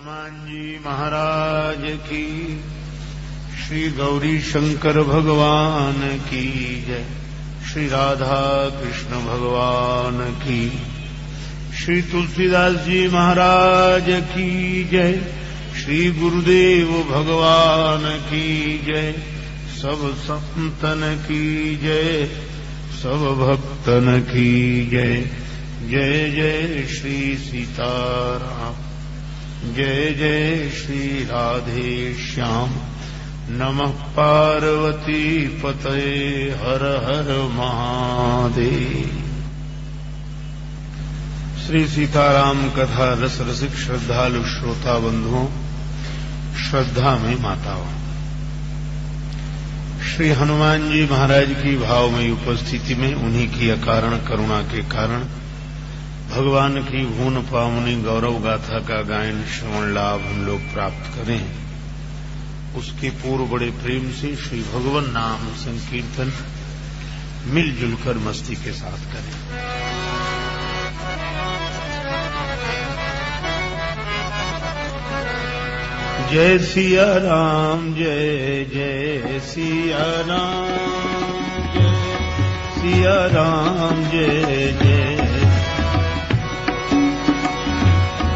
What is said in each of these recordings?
हनुमान जी महाराज की, श्री गौरी शंकर भगवान की जय, श्री राधा कृष्ण भगवान की, श्री तुलसीदास जी महाराज की जय, श्री गुरुदेव भगवान की जय, सब संतन की जय, सब भक्तन की जय। जय जय श्री सीताराम, जय जय श्री राधे श्याम। नमः पार्वती पतये, हर हर महादेव। श्री सीताराम कथा रस रसिक श्रद्धालु श्रोता बंधुओं, श्रद्धा में माताओं, श्री हनुमान जी महाराज की भावमयी उपस्थिति में उन्हीं की अकारण करुणा के कारण भगवान की भून पावनी गौरव गाथा का गायन श्रवण लाभ हम लोग प्राप्त करें, उसके पूर्व बड़े प्रेम से श्री भगवान नाम संकीर्तन मिलजुल कर मस्ती के साथ करें। जय सिया राम, जय जय सिया राम, जय सिया राम, जय जय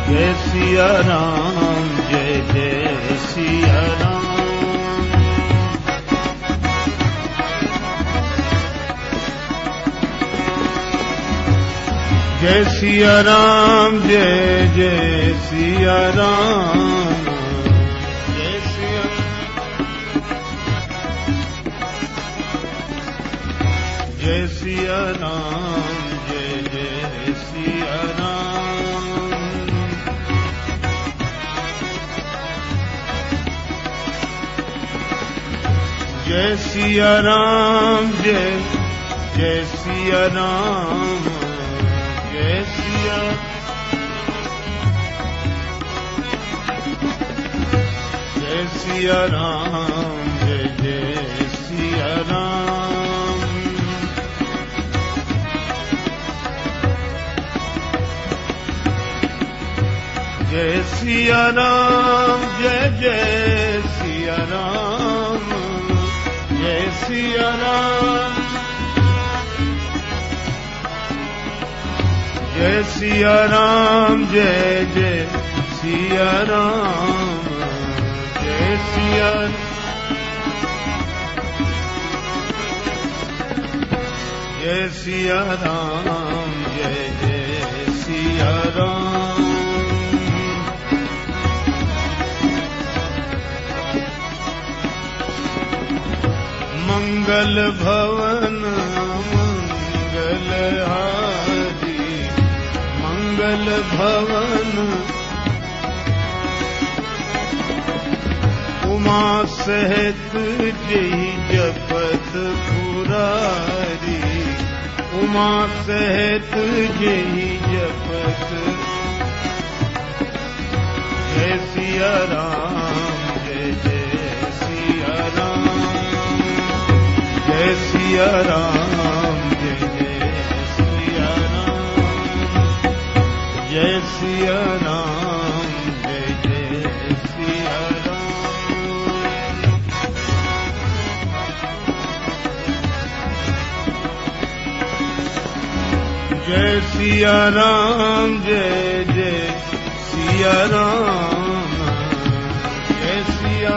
जय सिया राम, जय जय सिया राम। जय सिया राम, जय जय सिया राम, जय सिया, जय सिया राम, जय जय सिया राम। जय सिया राम, जय जय सिया राम, जय सिया, जय सिया राम, जय जय सिया राम। जय सिया राम, जय जय सिया राम, जय सिया राम, जय सिया राम, जय जय सिया राम, जय सिया, जय सिया राम, जय जय सिया राम। मंगल भवन मंगल हारी, मंगल भवन उमा सहित जय जपत पुरारी, उमा सहित जय जपत। जय सिया राम, जय जय सिया राम, जय सिया राम, जय जय सिया राम, जय सिया राम, जय जय सिया राम। जय सिया राम, जय जय सिया राम, जय सिया,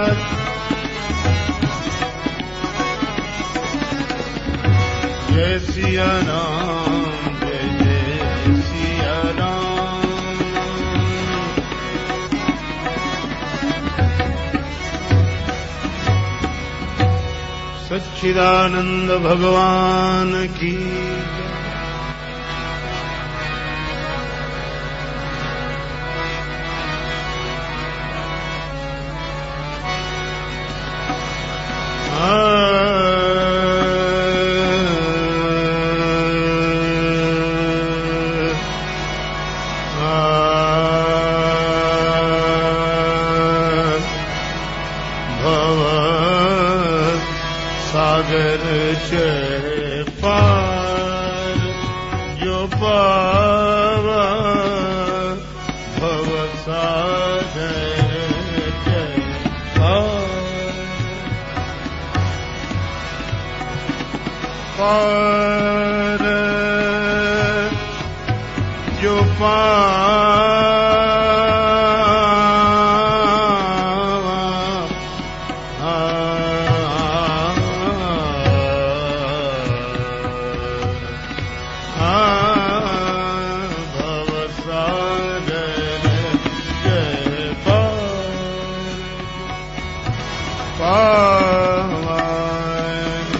जय सिया राम, जय जय सिया राम। सच्चिदानंद भगवान की, सागर चढ़ पार जो पावा भव सागर पार जो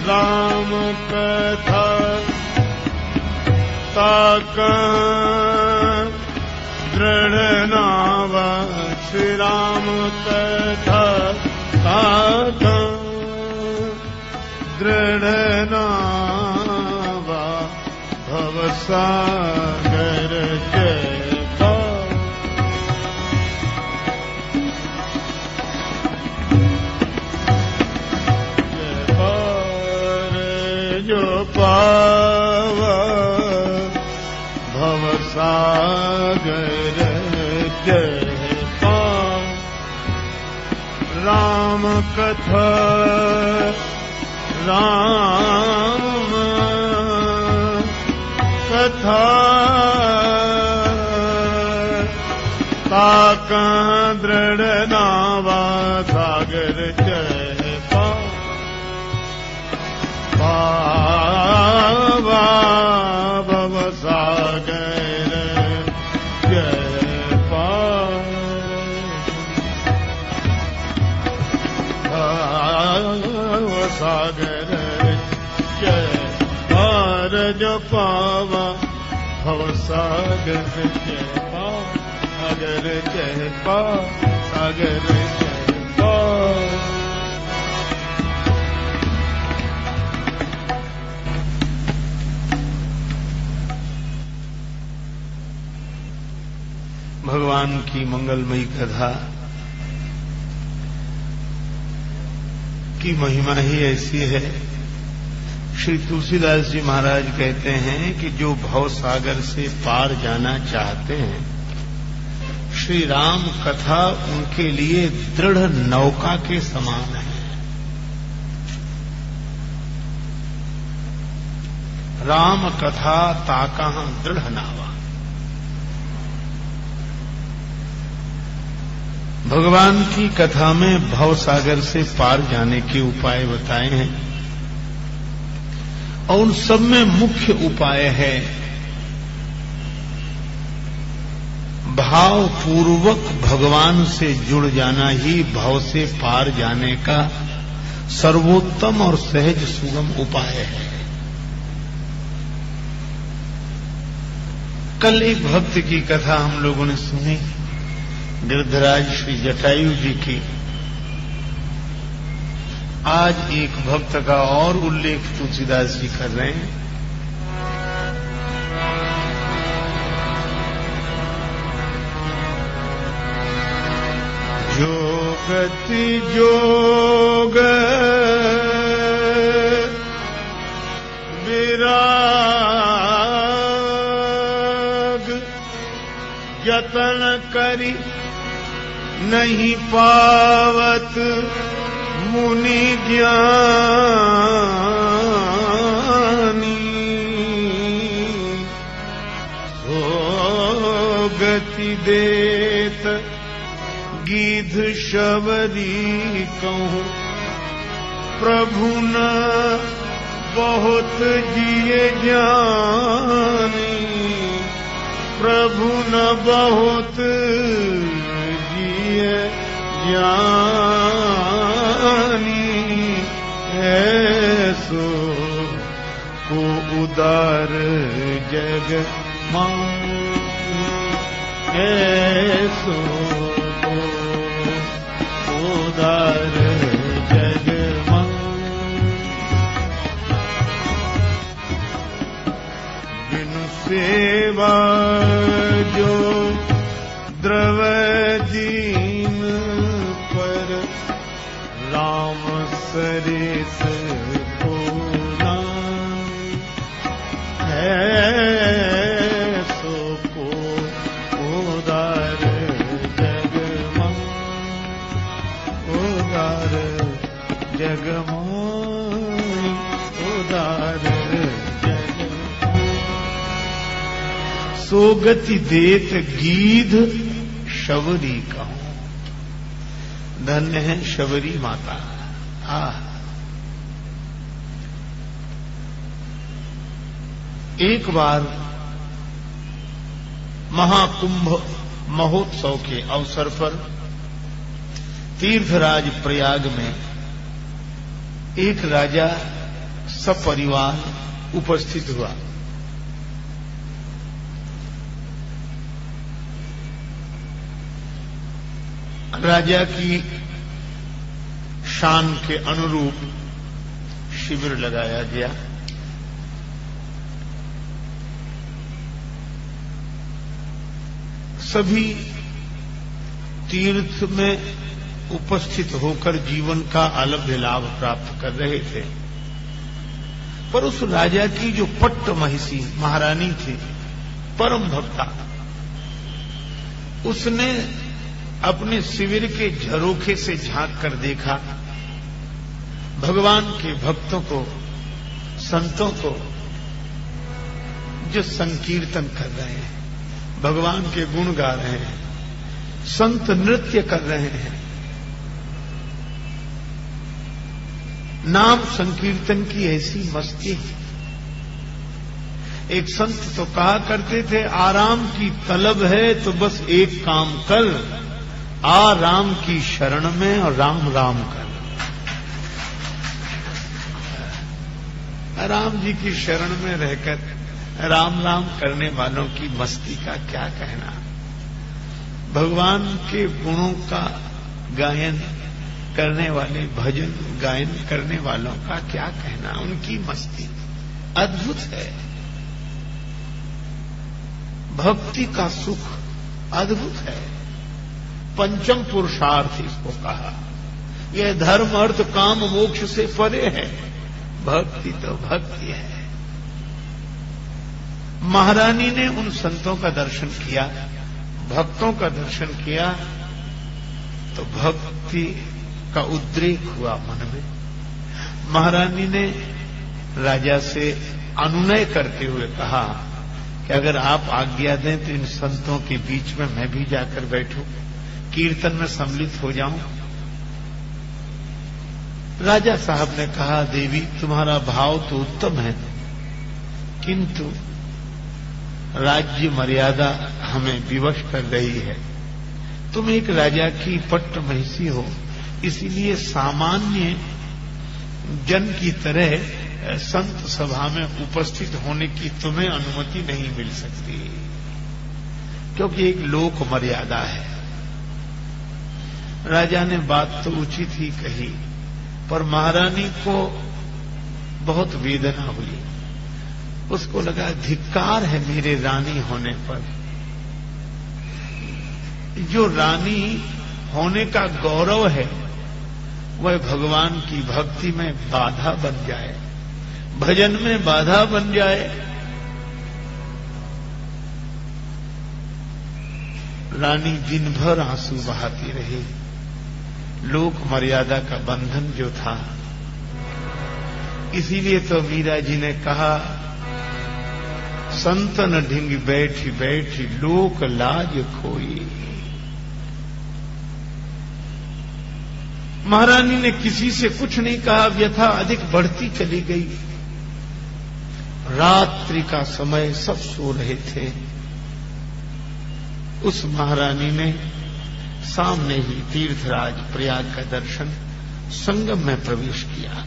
राम कथा ताका दृढ़ नावा श्री राम कथा ताका दृढ़ नावा भवसागर जय जो पावा भवसागर जय पाव राम कथा राम कथा ताका दृढ़ नावा सागर जय पाव बाबा भवसागर जय भवसागर जय पार जो पावा भवसागर जय सागर जय सागर जय भगवान की मंगलमयी कथा की महिमा ही ऐसी है। श्री तुलसीदास जी महाराज कहते हैं कि जो भव सागर से पार जाना चाहते हैं, श्री राम कथा उनके लिए दृढ़ नौका के समान है। राम कथा ताका दृढ़ नावा। भगवान की कथा में भव सागर से पार जाने के उपाय बताए हैं और उन सब में मुख्य उपाय है भाव पूर्वक भगवान से जुड़ जाना ही भव से पार जाने का सर्वोत्तम और सहज सुगम उपाय है। कल एक भक्त की कथा हम लोगों ने सुनी, गिरधराज श्री जटायु जी की। आज एक भक्त का और उल्लेख तुलसीदास जी कर रहे हैं। जोगति जोग विराग जतन करी नहीं पावत मुनि ज्ञानी सो गति देत गीध शबरी कहूँ प्रभु न बहुत जिए ज्ञानी प्रभु न बहुत ज्ञानी ऐसो को उदार जग ऐसो को उदार जग बिनु सेवा जो द्रवदीन पर राम सरिस को है सो को उदार जगमा उदार सोगति देत गीध शबरी कहूं। धन्य है शबरी माता। एक बार महाकुंभ महोत्सव के अवसर पर तीर्थराज प्रयाग में एक राजा सपरिवार उपस्थित हुआ। राजा की शान के अनुरूप शिविर लगाया गया। सभी तीर्थ में उपस्थित होकर जीवन का अलभ्य लाभ प्राप्त कर रहे थे, पर उस राजा की जो पट्ट महिषी महारानी थी, परम भक्ता, उसने अपने शिविर के झरोखे से झांक कर देखा भगवान के भक्तों को, संतों को जो संकीर्तन कर रहे हैं, भगवान के गुण गा रहे हैं, संत नृत्य कर रहे हैं, नाम संकीर्तन की ऐसी मस्ती। एक संत तो कहा करते थे, आराम की तलब है तो बस एक काम कर, आ राम की शरण में और राम राम कर। राम जी की शरण में रहकर राम राम करने वालों की मस्ती का क्या कहना। भगवान के गुणों का गायन करने वाले, भजन गायन करने वालों का क्या कहना। उनकी मस्ती अद्भुत है। भक्ति का सुख अद्भुत है। पंचम पुरुषार्थ इसको कहा। यह धर्म अर्थ काम मोक्ष से परे है। भक्ति तो भक्ति है। महारानी ने उन संतों का दर्शन किया, भक्तों का दर्शन किया, तो भक्ति का उद्रेक हुआ मन में। महारानी ने राजा से अनुनय करते हुए कहा कि अगर आप आज्ञा दें तो इन संतों के बीच में मैं भी जाकर बैठूं, कीर्तन में सम्मिलित हो जाऊं। राजा साहब ने कहा, देवी तुम्हारा भाव तो उत्तम है, किंतु राज्य मर्यादा हमें विवश कर रही है। तुम एक राजा की पट्ट महिषी हो, इसीलिए सामान्य जन की तरह संत सभा में उपस्थित होने की तुम्हें अनुमति नहीं मिल सकती, क्योंकि एक लोक मर्यादा है। राजा ने बात तो उचित ही कही, पर महारानी को बहुत वेदना हुई। उसको लगा धिक्कार है मेरे रानी होने पर। जो रानी होने का गौरव है वह भगवान की भक्ति में बाधा बन जाए, भजन में बाधा बन जाए। रानी दिन भर आंसू बहाती रही। लोक मर्यादा का बंधन जो था, इसीलिए तो मीरा जी ने कहा, संतन ढिंग बैठी बैठी लोक लाज खोई। महारानी ने किसी से कुछ नहीं कहा, व्यथा अधिक बढ़ती चली गई। रात्रि का समय सब सो रहे थे। उस महारानी ने सामने ही तीर्थराज प्रयाग का दर्शन, संगम में प्रवेश किया।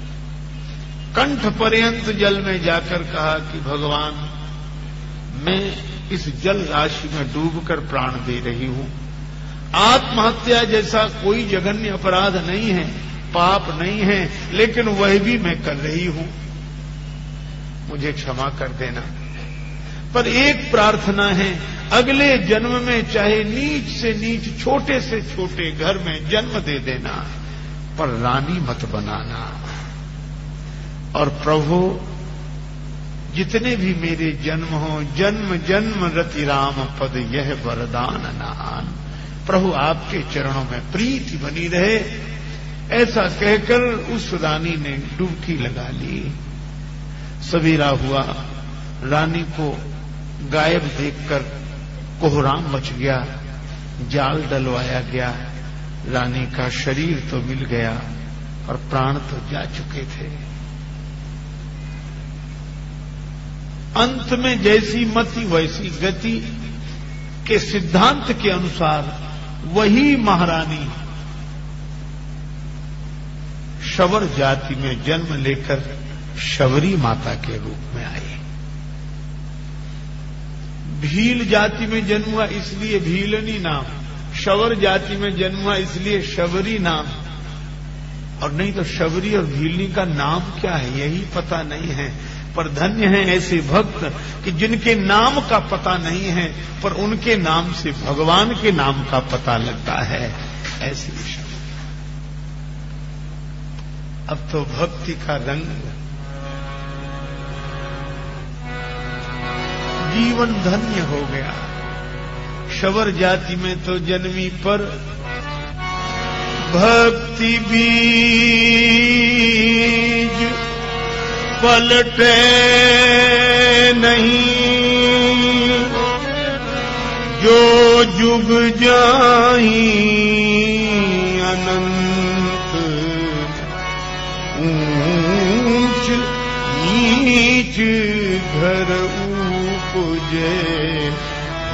कंठ पर्यंत जल में जाकर कहा कि भगवान, मैं इस जल राशि में डूबकर प्राण दे रही हूं। आत्महत्या जैसा कोई जघन्य अपराध नहीं है, पाप नहीं है, लेकिन वह भी मैं कर रही हूं, मुझे क्षमा कर देना। पर एक प्रार्थना है, अगले जन्म में चाहे नीच से नीच, छोटे से छोटे घर में जन्म दे देना, पर रानी मत बनाना। और प्रभु, जितने भी मेरे जन्म हो, जन्म जन्म रति राम पद यह वरदान नान। प्रभु आपके चरणों में प्रीति बनी रहे। ऐसा कहकर उस रानी ने डुबकी लगा ली। सवेरा हुआ, रानी को गायब देखकर कोहराम मच गया, जाल डलवाया गया, रानी का शरीर तो मिल गया और प्राण तो जा चुके थे। अंत में जैसी मति वैसी गति के सिद्धांत के अनुसार वही महारानी शबर जाति में जन्म लेकर शबरी माता के रूप में आई। भील जाति में जन्म हुआ इसलिए भीलनी नाम, शबर जाति में जन्म हुआ इसलिए शबरी नाम, और नहीं तो शबरी और भीलनी का नाम क्या है यही पता नहीं है। पर धन्य हैं ऐसे भक्त कि जिनके नाम का पता नहीं है पर उनके नाम से भगवान के नाम का पता लगता है। ऐसे अब तो भक्ति का रंग, जीवन धन्य हो गया। शबर जाति में तो जन्मी पर भक्ति बीज पलटे नहीं, जो जुग जाई अनंत ऊंच नीच घर उपजे,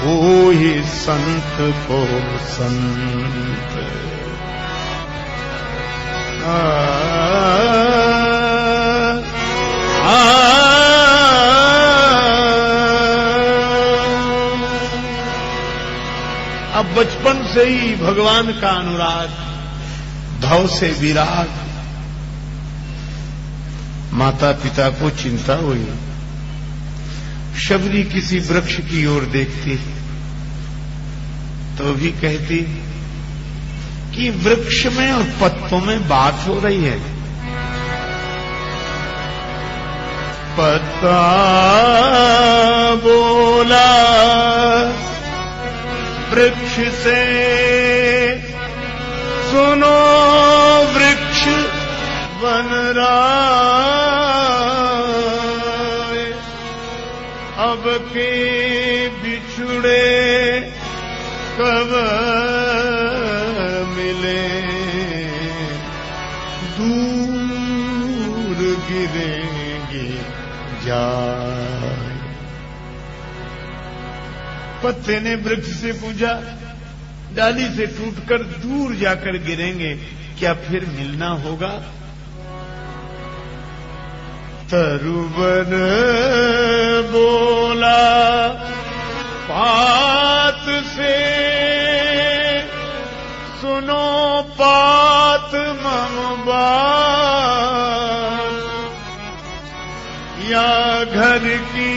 होई संत को संत। अब बचपन से ही भगवान का अनुराग, भव से विराग। माता पिता को चिंता हुई। शबरी किसी वृक्ष की ओर देखती तो भी कहती कि वृक्ष में और पत्तों में बात हो रही है। पत्ता बोला वृक्ष से, सुनो वृक्ष बन राय, अब के बिछुड़े कब मिले, दूर गिरेंगे जाए। पत्ते ने वृक्ष से पूछा, डाली से टूटकर दूर जाकर गिरेंगे, क्या फिर मिलना होगा? तरुवन बोला पात से, सुनो पात मम बात, या घर की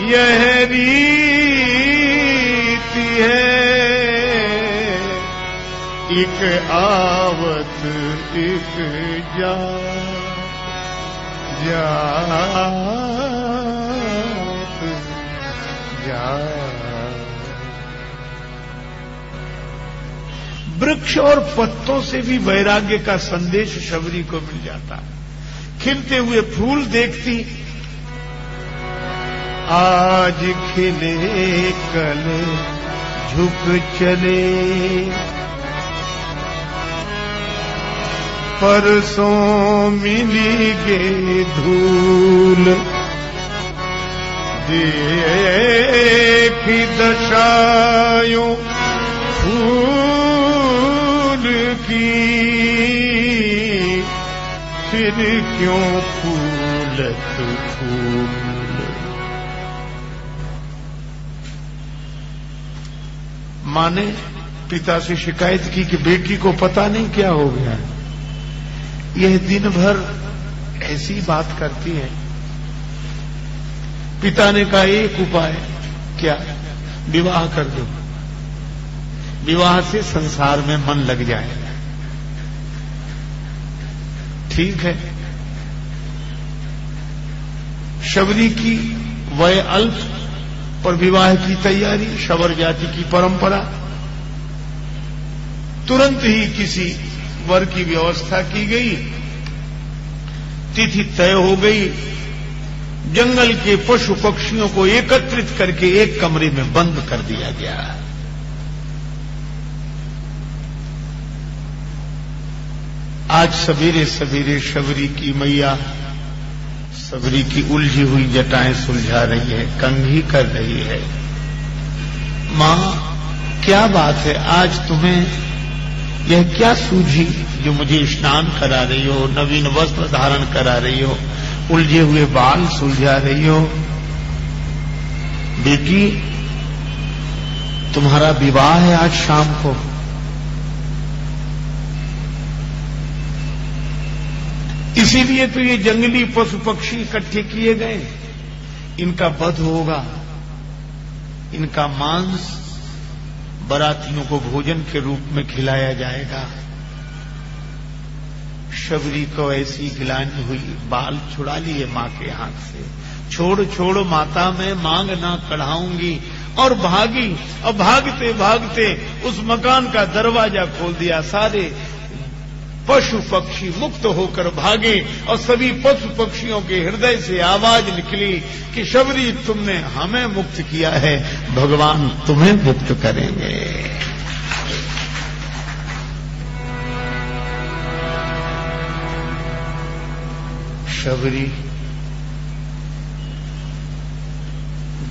यह रीति है, एक आवत एक जात जा। वृक्ष और पत्तों से भी वैराग्य का संदेश शबरी को मिल जाता। खिलते हुए फूल देखती, आज खिले कल झुक चले, परसों मिलेगे धूल, देखी दशायों फूल की, फिर क्यों फूलत फूल। मां ने पिता से शिकायत की कि बेटी को पता नहीं क्या हो गया, यह दिन भर ऐसी बात करती है। पिता ने कहा एक उपाय, क्या? विवाह कर दो, विवाह से संसार में मन लग जाएगा। ठीक है। शबरी की वय अल्प पर विवाह की तैयारी, शबर जाति की परंपरा। तुरंत ही किसी वर की व्यवस्था की गई, तिथि तय हो गई, जंगल के पशु पक्षियों को एकत्रित करके एक कमरे में बंद कर दिया गया। आज सवेरे सवेरे शबरी की मैया सबरी की उलझी हुई जटाएं सुलझा रही है, कंघी कर रही है। मां, क्या बात है, आज तुम्हें यह क्या सूझी जो मुझे स्नान करा रही हो, नवीन वस्त्र धारण करा रही हो, उलझे हुए बाल सुलझा रही हो? बेटी, तुम्हारा विवाह है आज शाम को। इसीलिए तो ये जंगली पशु पक्षी इकट्ठे किए गए। इनका वध होगा, इनका मांस बारातियों को भोजन के रूप में खिलाया जाएगा। शबरी को ऐसी गिलानी हुई, बाल छुड़ा लिए मां के हाथ से। छोड़ छोड़ माता, मैं मांग ना कढ़ाऊंगी, और भागी। और भागते भागते उस मकान का दरवाजा खोल दिया। सारे पशु पक्षी मुक्त होकर भागे और सभी पशु पक्षियों के हृदय से आवाज निकली कि शबरी, तुमने हमें मुक्त किया है, भगवान तुम्हें मुक्त करेंगे। शबरी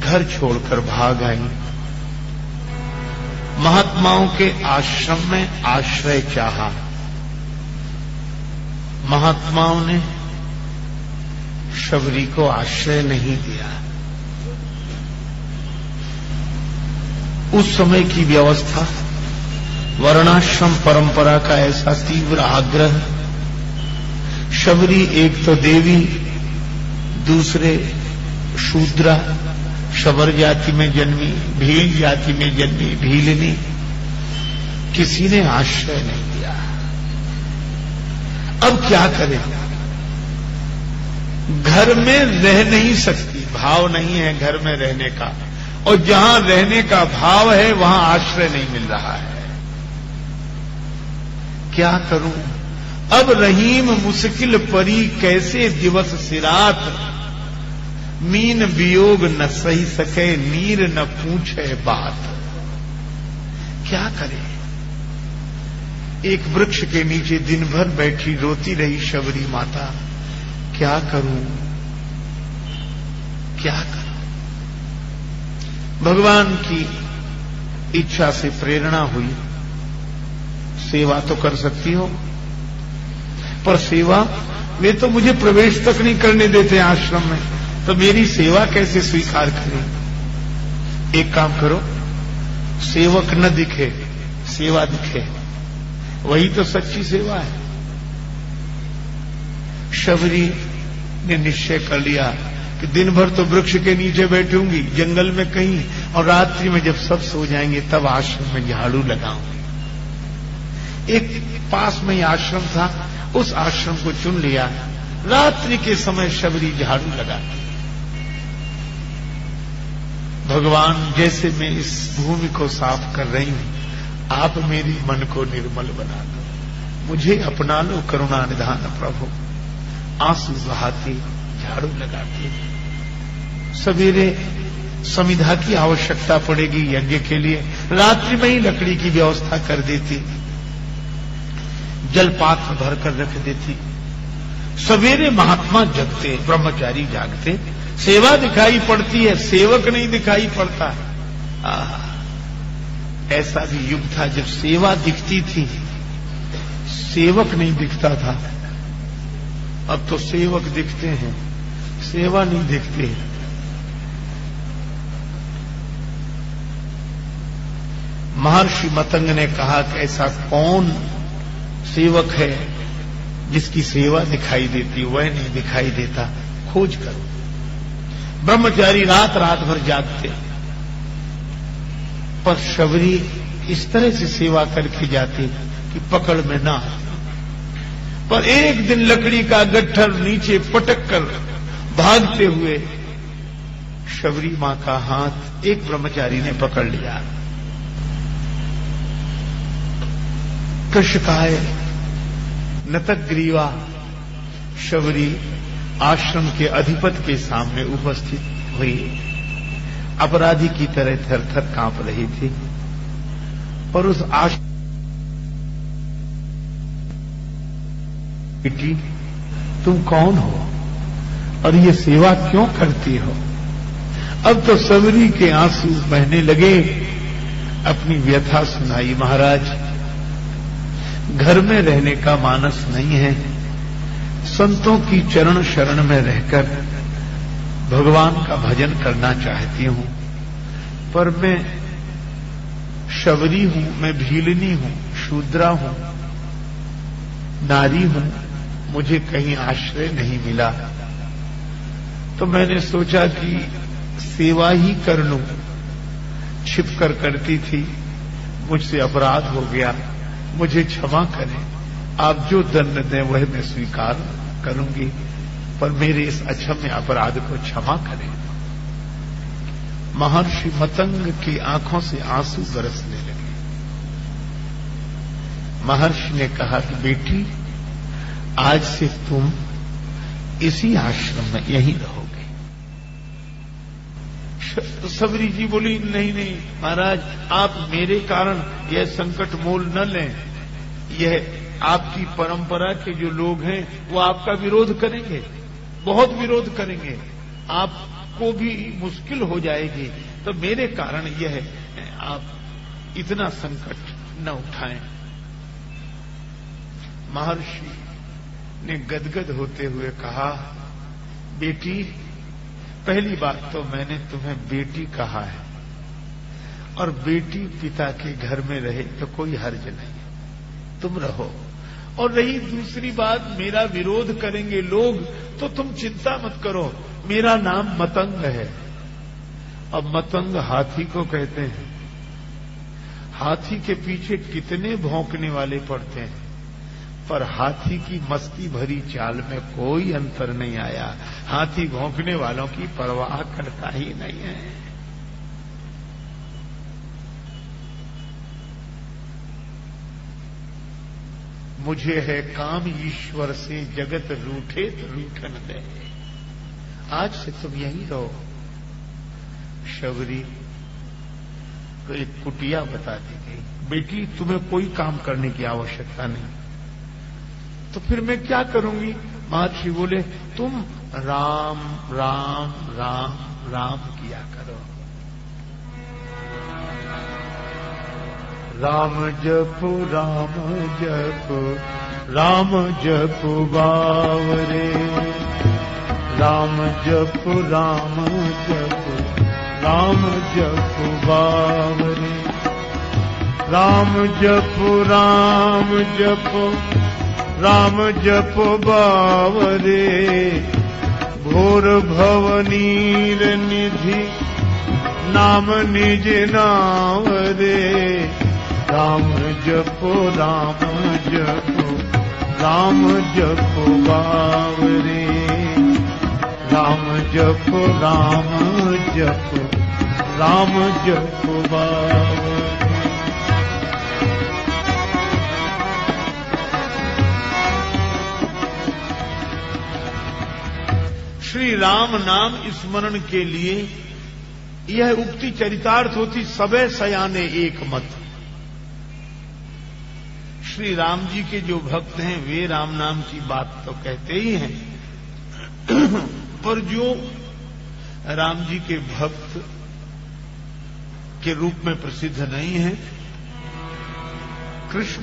घर छोड़कर भाग आई। महात्माओं के आश्रम में आश्रय चाहा। महात्माओं ने शबरी को आश्रय नहीं दिया। उस समय की व्यवस्था, वर्णाश्रम परंपरा का ऐसा तीव्र आग्रह। शबरी एक तो देवी, दूसरे शूद्रा, शबर जाति में जन्मी, भील जाति में जन्मी भीलनी। किसी ने आश्रय नहीं दिया। अब क्या करें? घर में रह नहीं सकती, भाव नहीं है घर में रहने का, और जहां रहने का भाव है वहां आश्रय नहीं मिल रहा है। क्या करूं? अब रहीम मुश्किल परी, कैसे दिवस सिरात। मीन वियोग न सही सके, नीर न पूछे बात। क्या करें? एक वृक्ष के नीचे दिन भर बैठी रोती रही शबरी माता। क्या करूं, क्या करूं? भगवान की इच्छा से प्रेरणा हुई। सेवा तो कर सकती हो, पर सेवा, वे तो मुझे प्रवेश तक नहीं करने देते आश्रम में, तो मेरी सेवा कैसे स्वीकार करें? एक काम करो, सेवक न दिखे, सेवा दिखे, वही तो सच्ची सेवा है। शबरी ने निश्चय कर लिया कि दिन भर तो वृक्ष के नीचे बैठूंगी, जंगल में कहीं, और रात्रि में जब सब सो जाएंगे तब आश्रम में झाड़ू लगाऊंगी। एक पास में ही आश्रम था, उस आश्रम को चुन लिया। रात्रि के समय शबरी झाड़ू लगाती। भगवान, जैसे मैं इस भूमि को साफ कर रही हूं, आप मेरी मन को निर्मल बना दो, मुझे अपना लो करुणा निधान प्रभु। आंसू बहाती, झाड़ू लगाती। सवेरे समिधा की आवश्यकता पड़ेगी यज्ञ के लिए, रात्रि में ही लकड़ी की व्यवस्था कर देती, जलपात्र भरकर रख देती। सवेरे महात्मा जगते, ब्रह्मचारी जागते, सेवा दिखाई पड़ती है, सेवक नहीं दिखाई पड़ता। ऐसा भी युग था जब सेवा दिखती थी, सेवक नहीं दिखता था। अब तो सेवक दिखते हैं, सेवा नहीं दिखती। महर्षि मतंग ने कहा कि ऐसा कौन सेवक है जिसकी सेवा दिखाई देती? वह नहीं दिखाई देता, खोज करो। ब्रह्मचारी रात रात भर जागते, पर शबरी इस तरह से सेवा करके जाती कि पकड़ में ना आती। पर एक दिन लकड़ी का गट्ठर नीचे पटक कर भागते हुए शबरी मां का हाथ एक ब्रह्मचारी ने पकड़ लिया। कृष्णकाय नतग्रीवा शबरी आश्रम के अधिपति के सामने उपस्थित हुई। अपराधी की तरह थर थर कांप रही थी। पर उस आश्रम बेटी तुम कौन हो और ये सेवा क्यों करती हो? अब तो सबरी के आंसू बहने लगे। अपनी व्यथा सुनाई। महाराज, घर में रहने का मानस नहीं है। संतों की चरण शरण में रहकर भगवान का भजन करना चाहती हूं, पर मैं शबरी हूं, मैं भीलनी हूं, शूद्रा हूं, नारी हूं, मुझे कहीं आश्रय नहीं मिला। तो मैंने सोचा कि सेवा ही कर लूं। छिपकर करती थी, मुझसे अपराध हो गया, मुझे क्षमा करें। आप जो दंड दें वह मैं स्वीकार करूंगी, पर मेरे इस अक्षम्य अपराध को क्षमा करें। महर्षि मतंग की आंखों से आंसू बरसने लगे। महर्षि ने कहा कि बेटी, आज से तुम इसी आश्रम में यहीं रहोगे। सबरी जी बोली, नहीं नहीं महाराज, आप मेरे कारण यह संकट मोल न लें। यह आपकी परंपरा के जो लोग हैं वो आपका विरोध करेंगे, बहुत विरोध करेंगे, आपको भी मुश्किल हो जाएगी। तो मेरे कारण यह आप इतना संकट न उठाएं। महर्षि ने गदगद होते हुए कहा, बेटी, पहली बात तो मैंने तुम्हें बेटी कहा है, और बेटी पिता के घर में रहे तो कोई हर्ज नहीं, तुम रहो। और रही दूसरी बात, मेरा विरोध करेंगे लोग तो तुम चिंता मत करो, मेरा नाम मतंग है। अब मतंग हाथी को कहते हैं। हाथी के पीछे कितने भौंकने वाले पड़ते हैं, पर हाथी की मस्ती भरी चाल में कोई अंतर नहीं आया। हाथी भौंकने वालों की परवाह करता ही नहीं है। मुझे है काम ईश्वर से, जगत रूठे तो रूठन दे। आज से तुम यहीं रहो। शबरी को एक कुटिया बता दी गई। बेटी, तुम्हें कोई काम करने की आवश्यकता नहीं। तो फिर मैं क्या करूंगी? महर्षि बोले, तुम राम राम राम राम किया करो। राम जप राम जप राम जप बावरे। राम जप राम जप राम जप बावरे। राम जप राम जप राम जप बावरे। घोर भव नीर निधि नाम निज नाम रे। राम जप राम जप राम जप बावरे। राम जप राम जप राम जप बावरे। श्री राम नाम स्मरण के लिए यह उक्ति चरितार्थ होती, सबे सयाने एक मत। श्री राम जी के जो भक्त हैं वे राम नाम की बात तो कहते ही हैं, पर जो राम जी के भक्त के रूप में प्रसिद्ध नहीं है, कृष्ण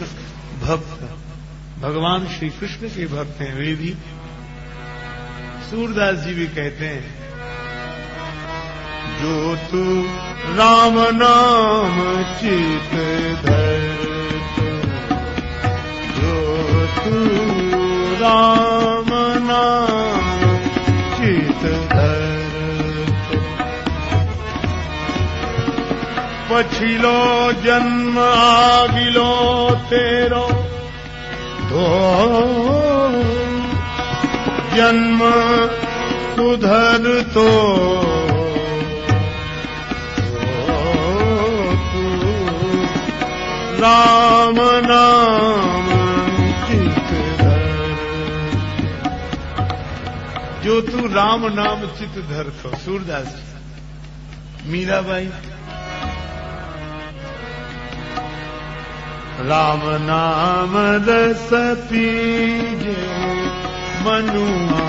भक्त, भगवान श्री कृष्ण के भक्त हैं, वे भी। सूरदास जी भी कहते हैं, जो तू राम नाम चित धर, जो तू राम नाम चित धर, पछिलो जन्म आगिलो तेरो धो। जन्म सुधर तो तू राम नाम चित धर। जो जो तू राम नाम चित धर थो। सूरदास जी, मीराबाई, राम नाम रस पीजे मनुआ,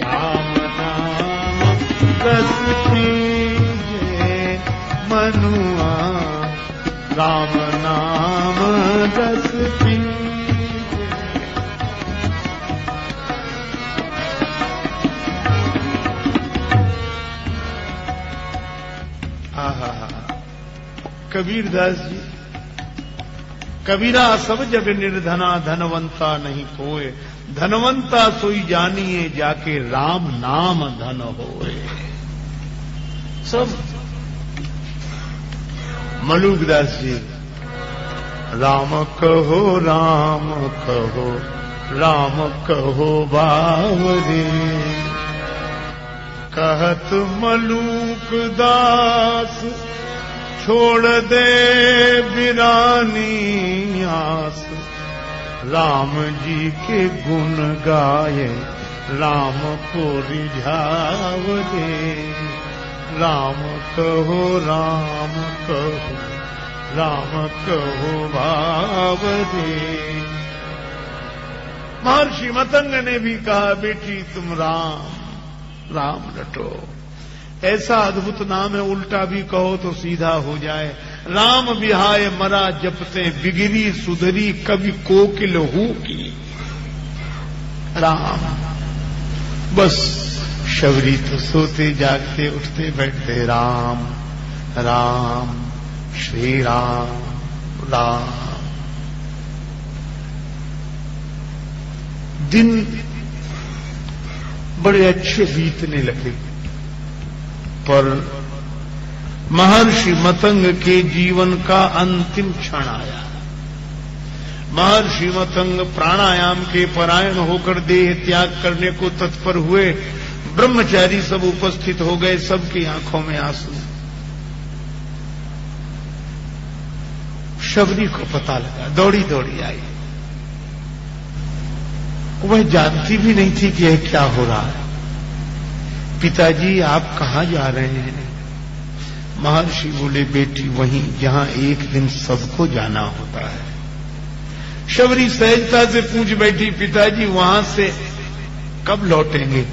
राम नाम रस पीजे मनुआ, राम नाम रस पीजे। कबीरदास जी, कबीरा सब जग निर्धना, धनवंता नहीं कोय, धनवंता सोई जानिए जाके राम नाम धन होए। सब मलुकदास जी, राम कहो राम कहो, राम कहो बावरे, कहत मलूक दास छोड़ दे बिरानी आस, राम जी के गुण गाए राम को रिझाव दे, राम कहो राम कहो, राम कहो भाव दे। महर्षि मतंग ने भी कहा, बेटी तुम राम राम रटो, ऐसा अद्भुत नाम है, उल्टा भी कहो तो सीधा हो जाए। राम बिहाय मरा जपते, बिगड़ी सुधरी कभी कोकिल हूं की। राम, बस शबरी तो सोते जागते उठते बैठते राम राम श्री राम राम। दिन बड़े अच्छे बीतने लगे, पर महर्षि मतंग के जीवन का अंतिम क्षण आया। महर्षि मतंग प्राणायाम के परायण होकर देह त्याग करने को तत्पर हुए। ब्रह्मचारी सब उपस्थित हो गए, सबकी आंखों में आंसू। शबरी को पता लगा, दौड़ी दौड़ी आई। वह जानती भी नहीं थी कि यह क्या हो रहा है। पिताजी आप कहां जा रहे हैं? महर्षि बोले, बेटी वहीं जहां एक दिन सबको जाना होता है। शबरी सहजता से पूछ बैठी, पिताजी वहां से कब लौटेंगे?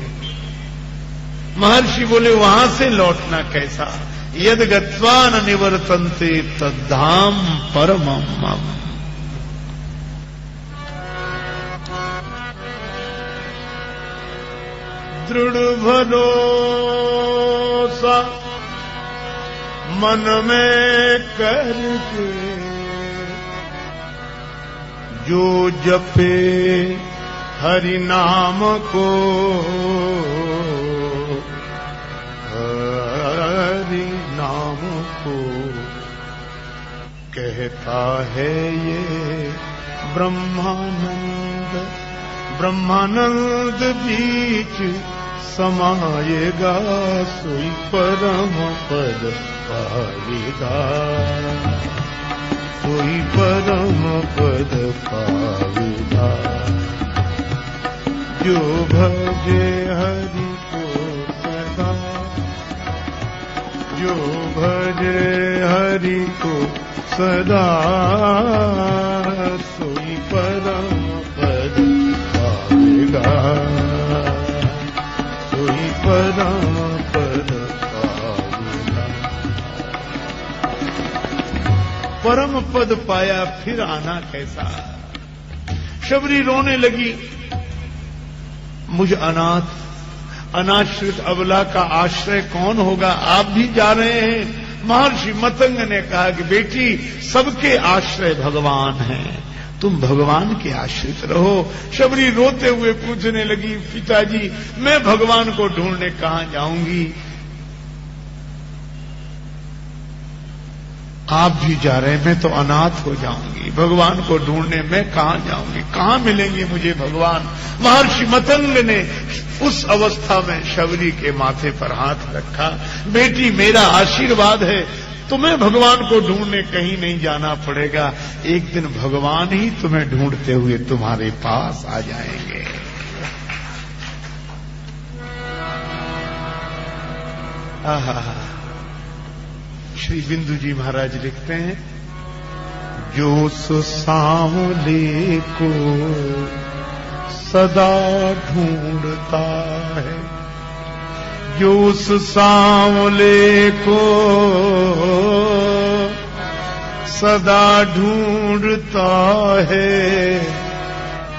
महर्षि बोले, वहां से लौटना कैसा? यद गत्वा न निवर्तन्ते तद्धाम परमम मम। दृढ़ भरोसा मन में करके, जो जपे हरि नाम को, हरि नाम को कहता है ये ब्रह्मानंद। ब्रह्मानंद बीच समाएगा, सोई परम पद पाएगा, सोई परम पद पाएगा। जो भजे हरि को सदा, जो भजे हरि को सदा, सोई परम पद पाएगा, सोई परम पद पाएगा। परम पद पाया, फिर आना कैसा? शबरी रोने लगी, मुझ अनाश्रित अबला का आश्रय कौन होगा? आप भी जा रहे हैं? महर्षि मतंग ने कहा कि बेटी सबके आश्रय भगवान हैं, तुम भगवान के आश्रित रहो। शबरी रोते हुए पूछने लगी, पिताजी मैं भगवान को ढूंढने कहां जाऊंगी? आप भी जा रहे हैं, मैं तो अनाथ हो जाऊंगी। भगवान को ढूंढने मैं कहां जाऊंगी? कहां मिलेंगे मुझे भगवान? महर्षि मतंग ने उस अवस्था में शबरी के माथे पर हाथ रखा। बेटी मेरा आशीर्वाद है, तुम्हें भगवान को ढूंढने कहीं नहीं जाना पड़ेगा। एक दिन भगवान ही तुम्हें ढूंढते हुए तुम्हारे पास आ जाएंगे। आहा, श्री बिंदु जी महाराज लिखते हैं, जो उस सांवले को सदा ढूंढता है, जो उस सांवले को सदा ढूंढता है,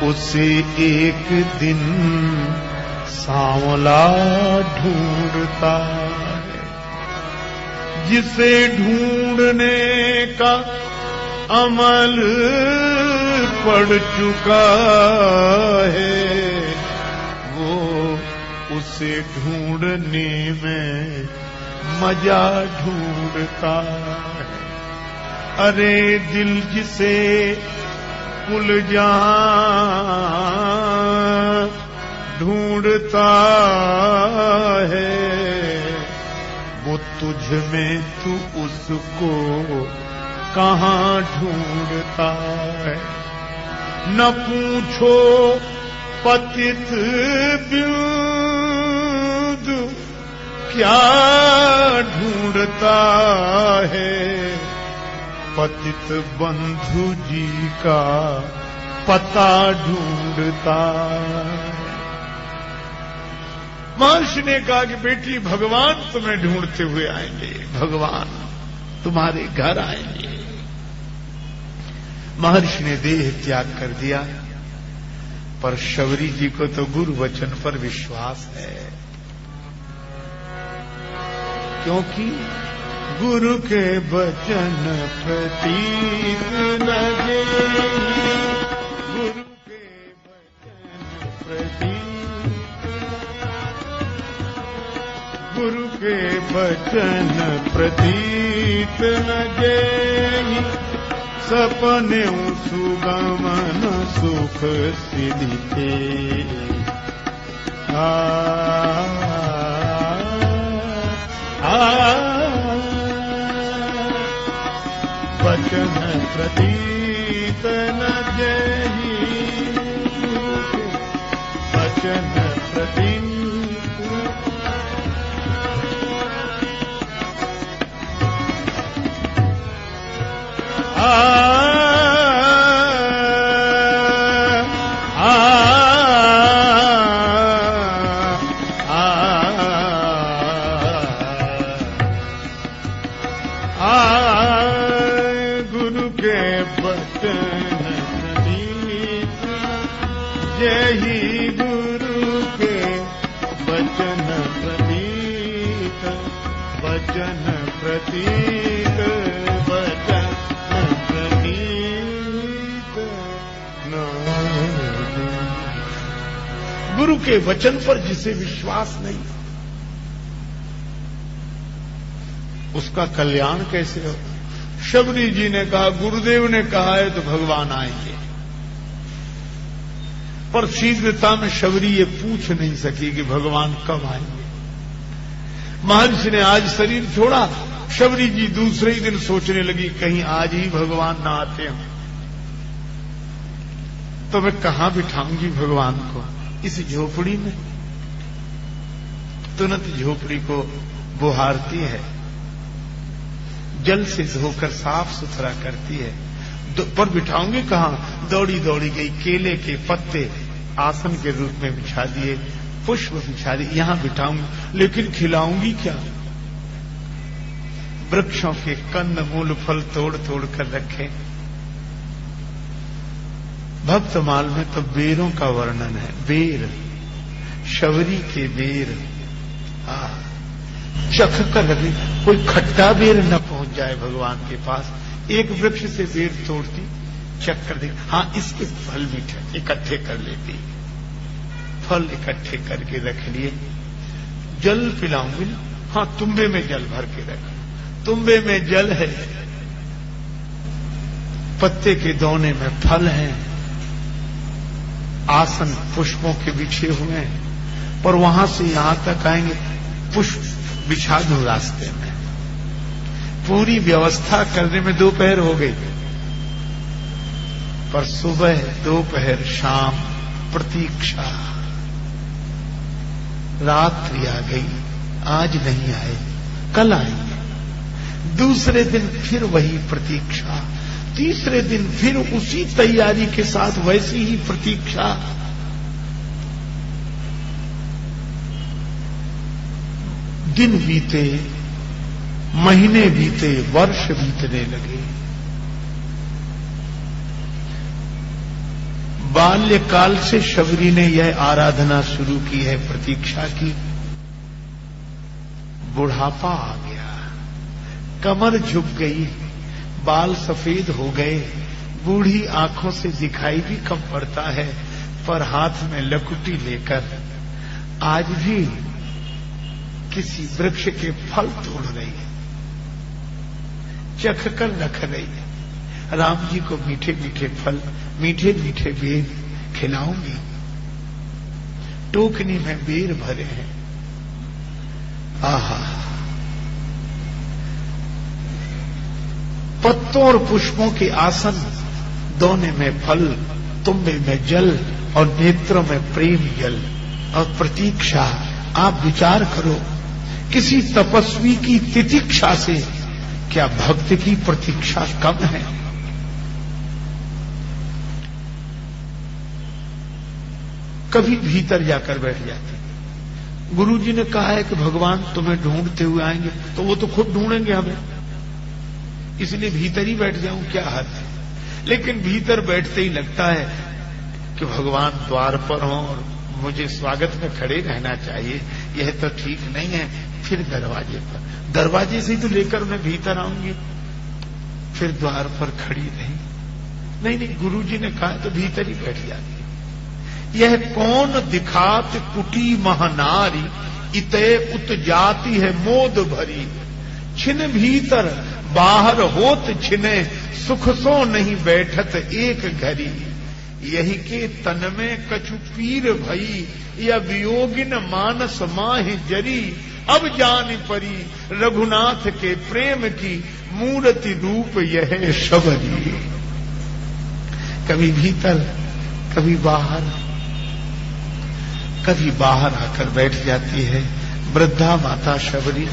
उसे एक दिन सांवला ढूंढता है। जिसे ढूंढने का अमल पड़ चुका है, वो उसे ढूंढने में मजा ढूंढता है। अरे दिल जिसे कुल जहां ढूंढता है, वो तुझ में तू उसको कहाँ ढूंढता है। न पूछो पतित बिंदु क्या ढूंढता है, पतित बंधु जी का पता ढूंढता है। महर्षि ने कहा कि बेटी, भगवान तुम्हें ढूंढते हुए आएंगे, भगवान तुम्हारे घर आएंगे। महर्षि ने देह त्याग कर दिया, पर शबरी जी को तो गुरु वचन पर विश्वास है, क्योंकि गुरु के वचन प्रतीत न जेहि, गुरु के वचन प्रतीत, गुरु के वचन प्रतीत न जेहि, सपने सुगमन सुख सिद्धि के। वचन प्रतीत न जेहि, वचन प्रतीत। गुरु के वचन प्रतीत, जेहि गुरु के वचन प्रतीत, वचन प्रतीत, वचन प्रतीत न। गुरु के वचन पर जिसे विश्वास नहीं, उसका कल्याण कैसे हो। शबरी जी ने कहा, गुरुदेव ने कहा है तो भगवान आएंगे, पर शीघ्रता में शबरी ये पूछ नहीं सकी कि भगवान कब आएंगे। महर्षि ने आज शरीर छोड़ा, शबरी जी दूसरे ही दिन सोचने लगी, कहीं आज ही भगवान ना आते हो तो मैं कहां बिठाऊंगी भगवान को, इस झोपड़ी में। तुरंत झोपड़ी को बुहारती है, जल से धोकर साफ सुथरा करती है, पर बिठाऊंगी कहां। दौड़ी दौड़ी गई, केले के पत्ते आसन के रूप में बिछा दिए, पुष्प बिछा दिए, यहां बिठाऊंगी, लेकिन खिलाऊंगी क्या। वृक्षों के कंद मूल फल तोड़ तोड़ कर रखे। भक्तमाल में तो बेरों का वर्णन है, बेर, शबरी के बेर। चख कर लगे, कोई खट्टा बेर न पहुंच जाए भगवान के पास। एक वृक्ष से बेर तोड़ती, चख कर देख, हाँ इसके फल मीठे, इकट्ठे कर लेती, फल इकट्ठे करके रख लिए। जल पिलाऊंगी ना, हाँ तुम्बे में जल भर के रख, तुम्बे में जल है, पत्ते के दोने में फल है, आसन पुष्पों के बिछे हुए हैं, पर वहां से यहां तक आएंगे, पुष्प बिछा दो रास्ते में। पूरी व्यवस्था करने में दोपहर हो गई, पर सुबह दोपहर शाम प्रतीक्षा, रात्रि आ गई, आज नहीं आए। कल आएंगे। दूसरे दिन फिर वही प्रतीक्षा, तीसरे दिन फिर उसी तैयारी के साथ वैसी ही प्रतीक्षा। दिन बीते, महीने बीते, वर्ष बीतने लगे। बाल्यकाल से शबरी ने यह आराधना शुरू की है प्रतीक्षा की। बुढ़ापा आ गया, कमर झुक गई, बाल सफेद हो गए, बूढ़ी आंखों से दिखाई भी कम पड़ता है, पर हाथ में लकुटी लेकर आज भी किसी वृक्ष के फल तोड़ रही है, चख कर रख रही है। राम जी को मीठे मीठे फल, मीठे मीठे बेर खिलाऊंगी। टोकनी में बेर भरे हैं। आहा, पत्तों और पुष्पों के आसन, दोने में फल, तुम्बे में जल और नेत्रों में प्रेम जल और प्रतीक्षा। आप विचार करो, किसी तपस्वी की तितिक्षा से क्या भक्त की प्रतीक्षा कम है? कभी भीतर जाकर बैठ जाते। गुरुजी ने कहा है कि भगवान तुम्हें ढूंढते हुए आएंगे, तो वो तो खुद ढूंढेंगे हमें, इसलिए भीतर ही बैठ जाऊं, क्या हद है। लेकिन भीतर बैठते ही लगता है कि भगवान द्वार पर हों और मुझे स्वागत में खड़े रहना चाहिए, यह तो ठीक नहीं है। फिर दरवाजे पर, दरवाजे से ही तो लेकर मैं भीतर आऊंगी, फिर द्वार पर खड़ी रही। नहीं, गुरुजी ने कहा तो भीतर ही बैठ जाती। यह कौन दिखात कुटी महानारी, इते उत जाती है मोद भरी। छिन भीतर बाहर होत छिने, सुख सो नहीं बैठत एक घड़ी। यही के तन में कछु पीर भई, या वियोगिन मानस माह जरी। अब जान परी रघुनाथ के प्रेम की, मूर्ति रूप यह शबरी। कभी भीतर, कभी बाहर, कभी बाहर आकर बैठ जाती है वृद्धा माता शबरी।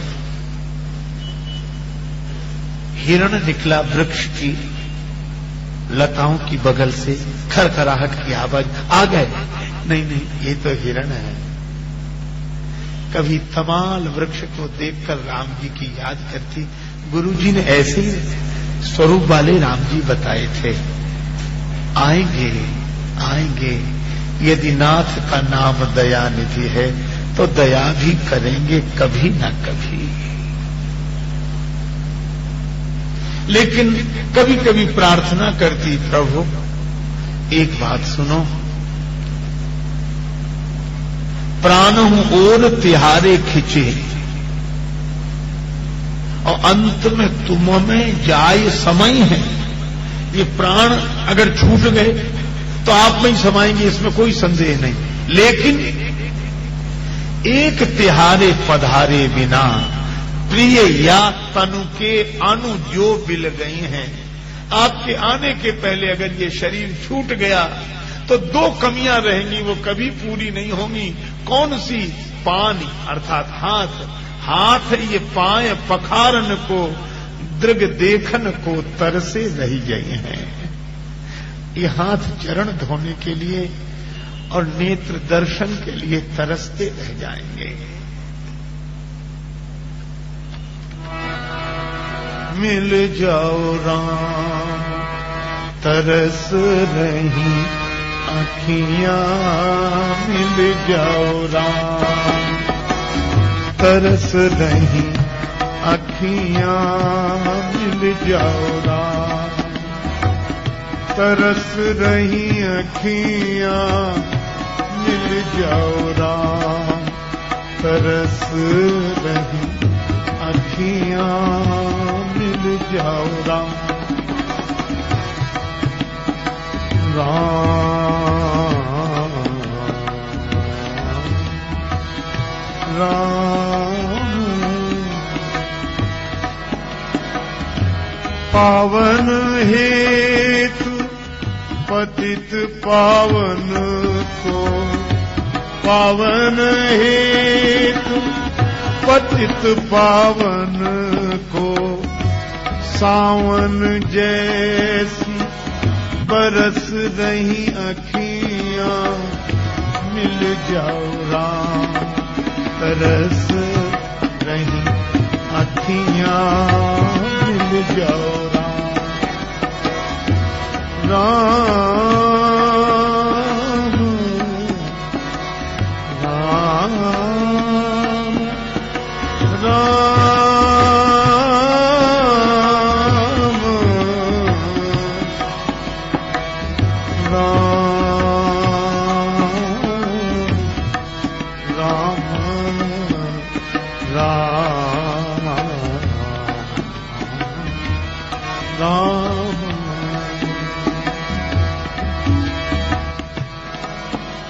हिरण निकला वृक्ष की लताओं की बगल से, खरखराहट की आवाज, आ गए। नहीं, ये तो हिरण है। कभी तमाल वृक्ष को देखकर राम जी की याद करती। गुरुजी ने ऐसे ही स्वरूप वाले राम जी बताए थे, आएंगे आएंगे, यदि नाथ का नाम दया निधि है तो दया भी करेंगे कभी न कभी। लेकिन कभी कभी प्रार्थना करती, प्रभु एक बात सुनो, प्राण हूं और तिहारे खिंचे, और अंत में तुम में जाय समय है। ये प्राण अगर छूट गए तो आप में ही समाएंगे, इसमें कोई संदेह नहीं। लेकिन एक तिहारे पधारे बिना, प्रिय या तनु के अनु जो बिल गई हैं। आपके आने के पहले अगर ये शरीर छूट गया तो दो कमियां रहेंगी, वो कभी पूरी नहीं होंगी। कौन सी? पानी अर्थात हाथ, हाथ ये पाए पखारन को, दृग देखन को तरसे रही गए हैं। ये हाथ चरण धोने के लिए और नेत्र दर्शन के लिए तरसते रह जाएंगे। मिल जाओ राम, तरस रही आँखियां, मिल जाओ राम, तरस रही आँखियां, मिल जाओ राम, तरस रही आँखियां, मिल जाओ राम, तरस रही आँखियां, मिल जाओ राम। राम राम पावन हेतु पतित पावन को, पावन हेतु पतित पावन को सावन जैसी बरस रही अखियां, मिल जाओ राम तरस रही अखियां, मिल जाओ राम राम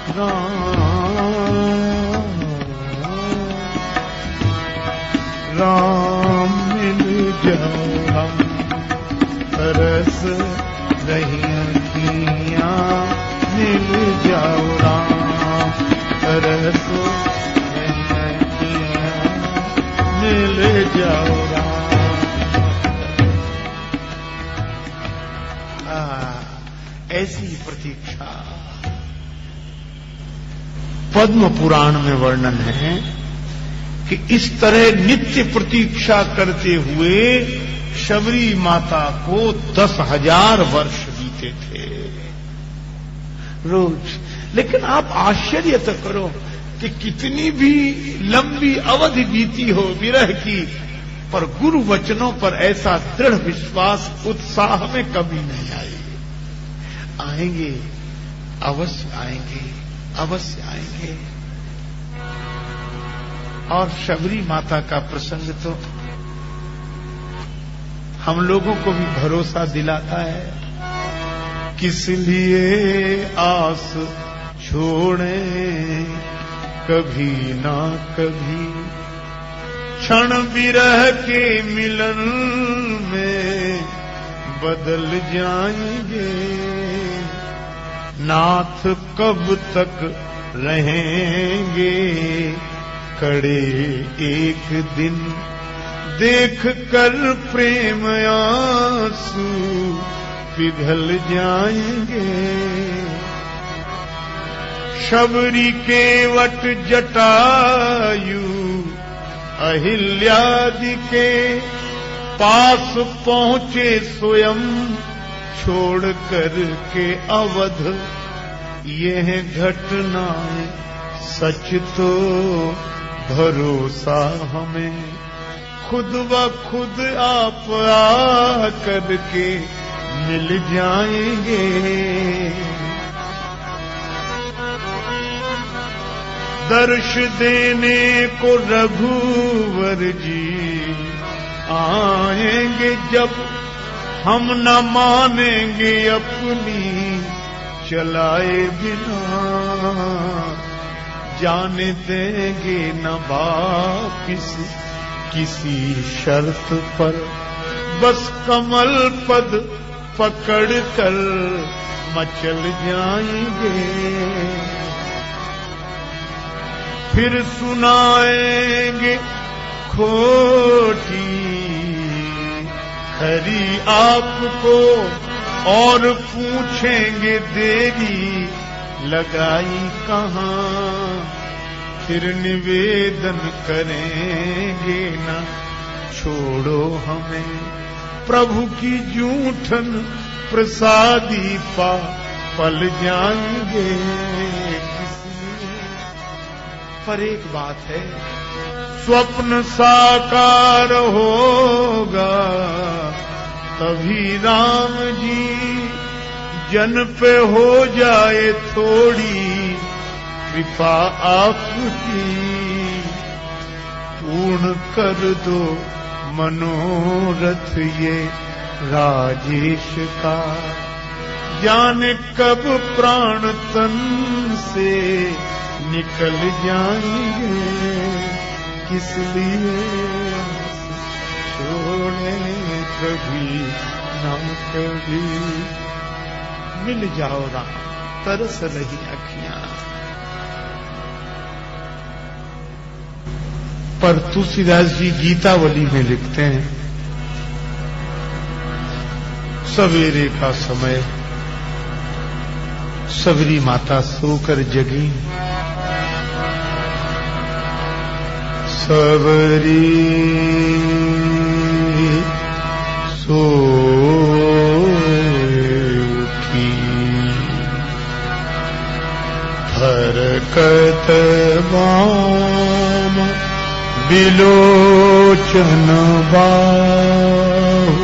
राम राम मिल जाओ हम तरस रही अखियां, मिल जाओ राम तरस रही अखियां, मिल जाओ राम। ऐसी प्रतीक्षा पद्म पुराण में वर्णन है कि इस तरह नित्य प्रतीक्षा करते हुए शबरी माता को 10,000 वर्ष बीते थे रोज। लेकिन आप आश्चर्य तो करो कि कितनी भी लंबी अवधि बीती हो विरह की, पर गुरु वचनों पर ऐसा दृढ़ विश्वास उत्साह में कभी नहीं आई। आएंगे, अवश्य आएंगे, अवश्य आएंगे। और शबरी माता का प्रसंग तो हम लोगों को भी भरोसा दिलाता है। किस लिए आस छोड़े कभी ना कभी, क्षण विरह के मिलन में बदल जाएंगे। नाथ कब तक रहेंगे खड़े एक दिन, देख कर प्रेम आंसू पिघल जाएंगे। शबरी के वट जटायु अहिल्यादि के पास पहुंचे स्वयं, छोड़ कर के अवध यह घटनाएं सच तो भरोसा हमें खुद ब खुद आप आ करके मिल जाएंगे। दर्श देने को रघुवर जी आएंगे जब, हम न मानेंगे अपनी चलाए बिना। जाने देंगे न वापिस किसी शर्त पर, बस कमल पद पकड़ कर मचल जाएंगे। फिर सुनाएंगे खोटी खरी आपको, और पूछेंगे देरी लगाई कहाँ। फिर निवेदन करेंगे न छोड़ो हमें, प्रभु की जूठन प्रसादी पा पल जाएंगे। पर एक बात है, स्वप्न साकार होगा तभी राम जी, जन पे हो जाए थोड़ी कृपा आपकी। पूर्ण कर दो मनोरथ ये राजेश का, जाने कब प्राण तन से निकल जाएंगे। किस लिए छोड़े कभी ना कभी, मिल जाओ राम तरस रही अखियां। पर तुलसीदास जी गीतावली में लिखते हैं, सवेरे का समय सबरी माता सोकर जगी, सबरी सो उठी, हरकत बाम बिलोचन बाहु,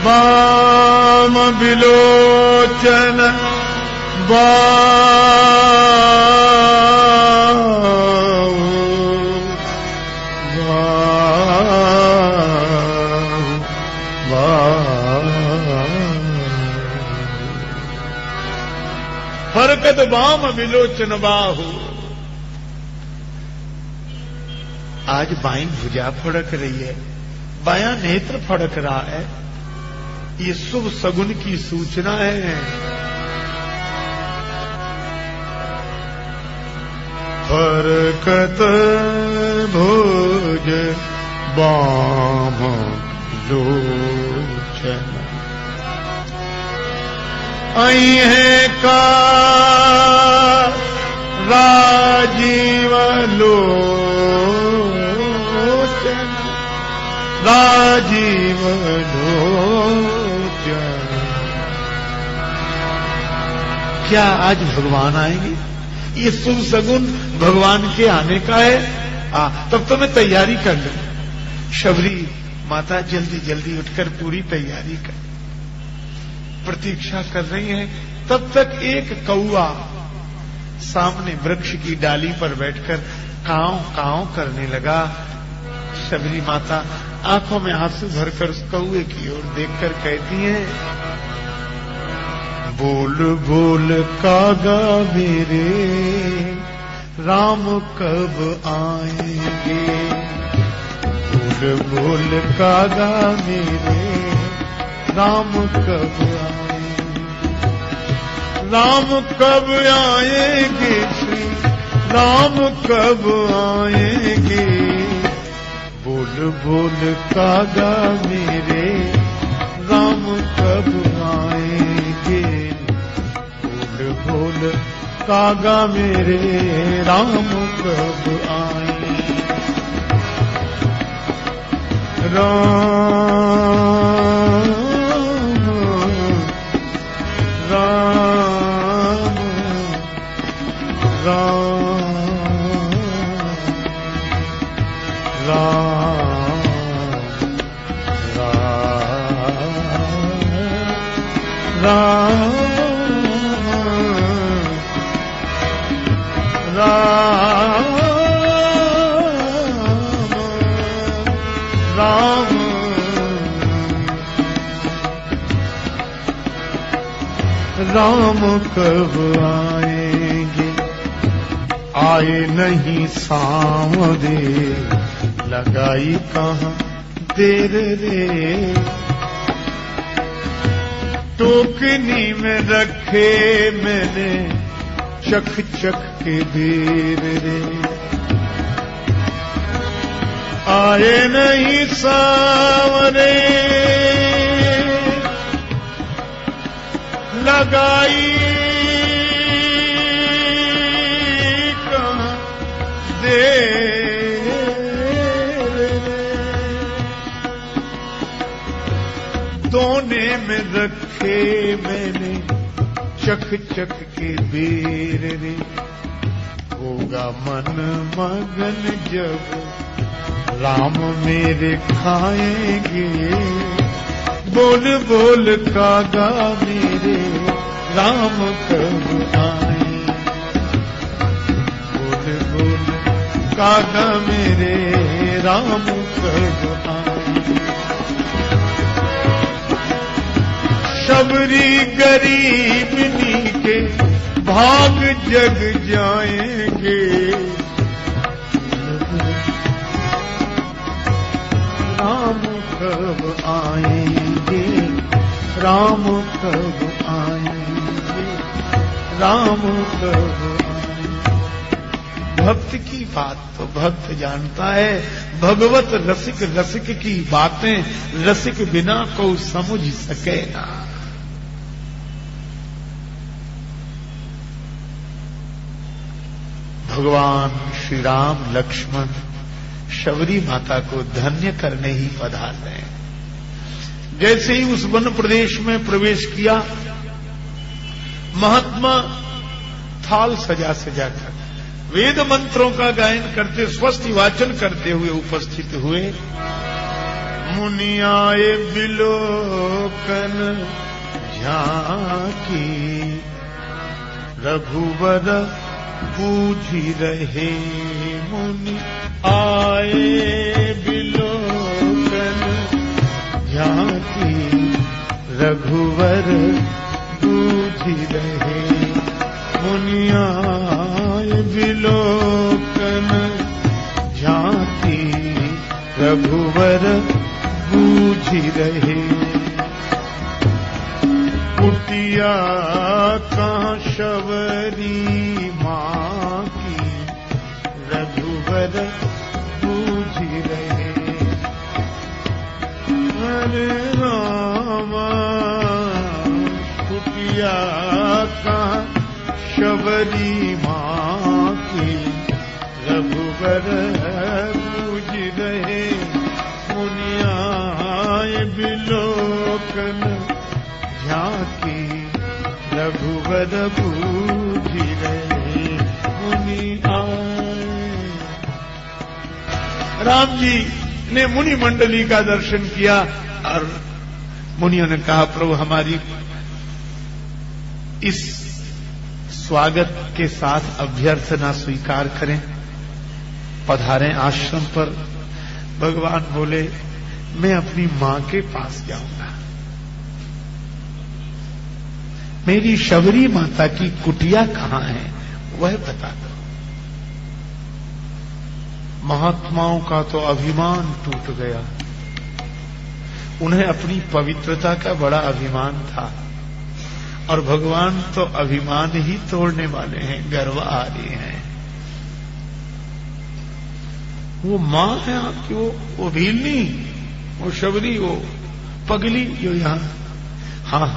बाम बिलोचन फरकत बाम बिलोचन बाहु। आज बाईं भुजा फड़क रही है, बायां नेत्र फड़क रहा है, ये शुभ सगुन की सूचना है। फरकत भुज बाम लोचन, आई है का राजीव लोचन, राजीव लोचन। क्या आज भगवान आएंगे? ये शुभ सगुन भगवान के आने का है। तब तो मैं तैयारी कर लूं। शबरी माता जल्दी जल्दी उठकर पूरी तैयारी कर प्रतीक्षा कर रही है। तब तक एक कौआ सामने वृक्ष की डाली पर बैठकर कांव कांव करने लगा। शबरी माता आंखों में आंसू भरकर उस कौए की ओर देखकर कहती है, बोल बोल कागा मेरे राम कब आएंगे, बोल बोल कागा मेरे राम कब आएंगे, राम कब आएंगे श्री राम कब आएंगे, बोल बोल कागा मेरे राम कब आएंगे, बोल बोल कागा मेरे राम कब आएंगे। राम राम राम राम राम राम राम राम कब आएंगे, आए नहीं सामने लगाई कहाँ देर रे, टोकनी में रखे मैंने चख चख के देर रे, आए नहीं सामने लगाई कहाँ देर रे, दोने में रखे मैंने चख चख के बेर रे, होगा मन मगन जब राम मेरे खाएंगे, बोल बोल कागा मेरे राम कब आएंगे, बोल बोल कागा मेरे राम कब आएंगे। शबरी गरीबनी के भाग जग जाएंगे, राम कब आएंगे, राम कब आएंगे, राम कब भक्त की बात तो भक्त जानता है, भगवत रसिक रसिक की बातें रसिक बिना को समझ सके ना। भगवान श्री राम लक्ष्मण शबरी माता को धन्य करने ही पधार रहे हैं। जैसे ही उस वन प्रदेश में प्रवेश किया, महात्मा थाल सजा सजाकर वेद मंत्रों का गायन करते, स्वस्ति वाचन करते हुए उपस्थित हुए। मुनि आए बिलोकन झांकी, रघुवर बूझी रहे। मुनि आए बिलोकन झांकी, रघुवर बूझी रहे। मुनि आए बिलोकन झांकी, रघुवर बूझी रहे। कुटिया कहाँ शबरी माँ की, रघुवर बूझी रहे। हरे राम कुटिया कहाँ शबरी माँ की, रघुवर बूझ रहे। मुनि आए बिलोकन झांकी, रघुवर बूझ रहे। मुनि आए। राम जी ने मुनि मंडली का दर्शन किया और मुनियों ने कहा, प्रभु हमारी इस स्वागत के साथ अभ्यर्थना स्वीकार करें, पधारें आश्रम पर। भगवान बोले, मैं अपनी मां के पास जाऊंगा, मेरी शबरी माता की कुटिया कहां है वह बता दो। महात्माओं का तो अभिमान टूट गया, उन्हें अपनी पवित्रता का बड़ा अभिमान था, और भगवान तो अभिमान ही तोड़ने वाले हैं, गर्व आ रहे हैं। वो मां है आपकी, वो भीलनी, वो शबरी, वो पगली जो यहां, हाँ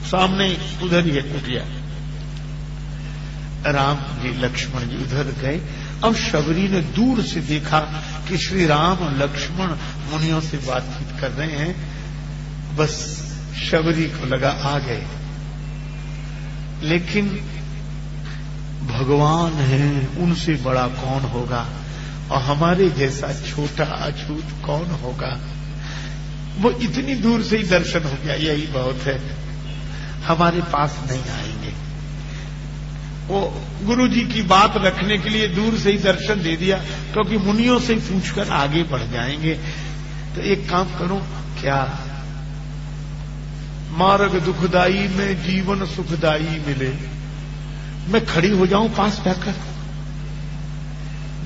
सामने उधर ही है कुटिया। राम जी लक्ष्मण जी उधर गए। अब शबरी ने दूर से देखा कि श्री राम और लक्ष्मण मुनियों से बातचीत कर रहे हैं। बस शबरी को लगा आ गए, लेकिन भगवान हैं, उनसे बड़ा कौन होगा, और हमारे जैसा छोटा अछूत कौन होगा। वो इतनी दूर से ही दर्शन हो गया, यही बहुत है, हमारे पास नहीं आएंगे। वो गुरु जी की बात रखने के लिए दूर से ही दर्शन दे दिया, क्योंकि मुनियों से पूछकर आगे बढ़ जाएंगे। तो एक काम करो, क्या मार्ग दुखदाई में जीवन सुखदाई मिले, मैं खड़ी हो जाऊं पास जाकर?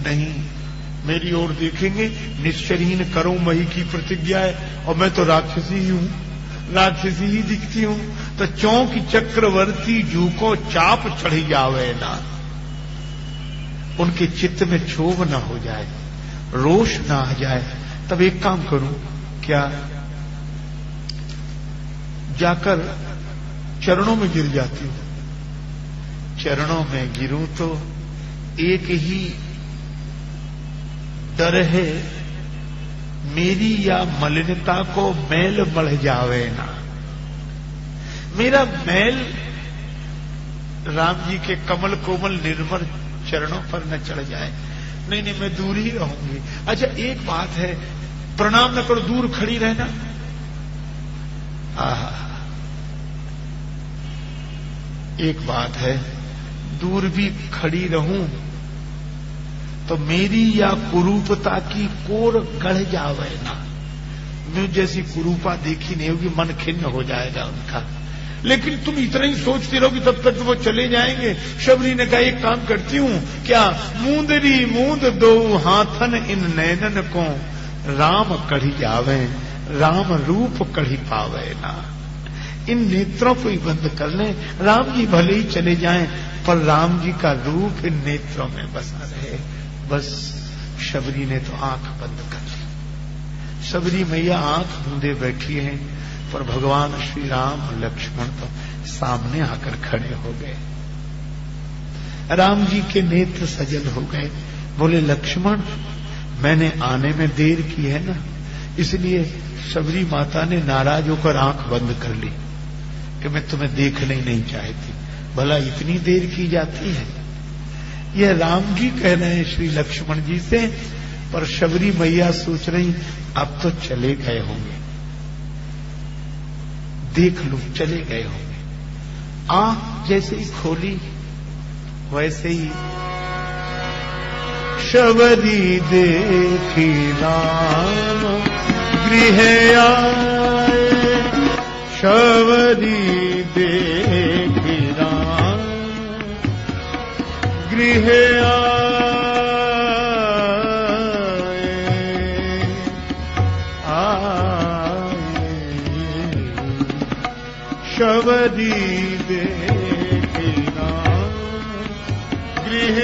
नहीं, मेरी ओर देखेंगे, निश्चरहीन करो मही की प्रतिज्ञा है, और मैं तो राक्षसी ही हूं, राक्षसी ही दिखती हूं। तो चौक चक्रवर्ती जू को चाप चढ़ी जावे ना, उनके चित्त में क्षोभ ना हो जाए, रोष ना आ जाए। तब एक काम करूं, क्या जाकर चरणों में गिर जाती हूं? चरणों में गिरूं तो एक ही डर है, मेरी या मलिनता को मैल बढ़ जावे ना। मेरा मैल राम जी के कमल कोमल निर्मल चरणों पर न चढ़ जाए। नहीं नहीं, मैं दूर ही रहूंगी। अच्छा एक बात है, प्रणाम न करो, दूर खड़ी रहना। एक बात है, दूर भी खड़ी रहूं तो मेरी या कुरूपता की कोर गढ़ जावे ना। मैं जैसी कुरूपा देखी नहीं होगी, मन खिन्न हो जाएगा उनका। लेकिन तुम इतना ही सोचते रहोगे तब तक तो वो चले जाएंगे। शबरी ने कहा, एक काम करती हूं, क्या मूंदरी मूंद दो हाथन इन नैनन को, राम कढ़ी जावे, राम रूप कढ़ी पावे ना। इन नेत्रों को ही बंद कर लें। राम जी भले ही चले जाएं, पर राम जी का रूप इन नेत्रों में बसा रहे। बस शबरी ने तो आंख बंद कर ली। शबरी मैया आंख मूंदे बैठी हैं, पर भगवान श्री राम और लक्ष्मण तो सामने आकर खड़े हो गए। राम जी के नेत्र सजल हो गए। बोले, लक्ष्मण, मैंने आने में देर की है ना, इसलिए शबरी माता ने नाराज होकर आंख बंद कर ली कि मैं तुम्हें देखना ही नहीं चाहती। भला इतनी देर की जाती है? यह राम जी कह रहे हैं श्री लक्ष्मण जी से, पर शबरी मैया सोच रही अब तो चले गए होंगे, देख लो चले गए होंगे। आंख जैसे ही खोली वैसे ही शबरी देखी राम गृह आए, शबरी देखी राम गृह आए, शबरी देखी राम गृह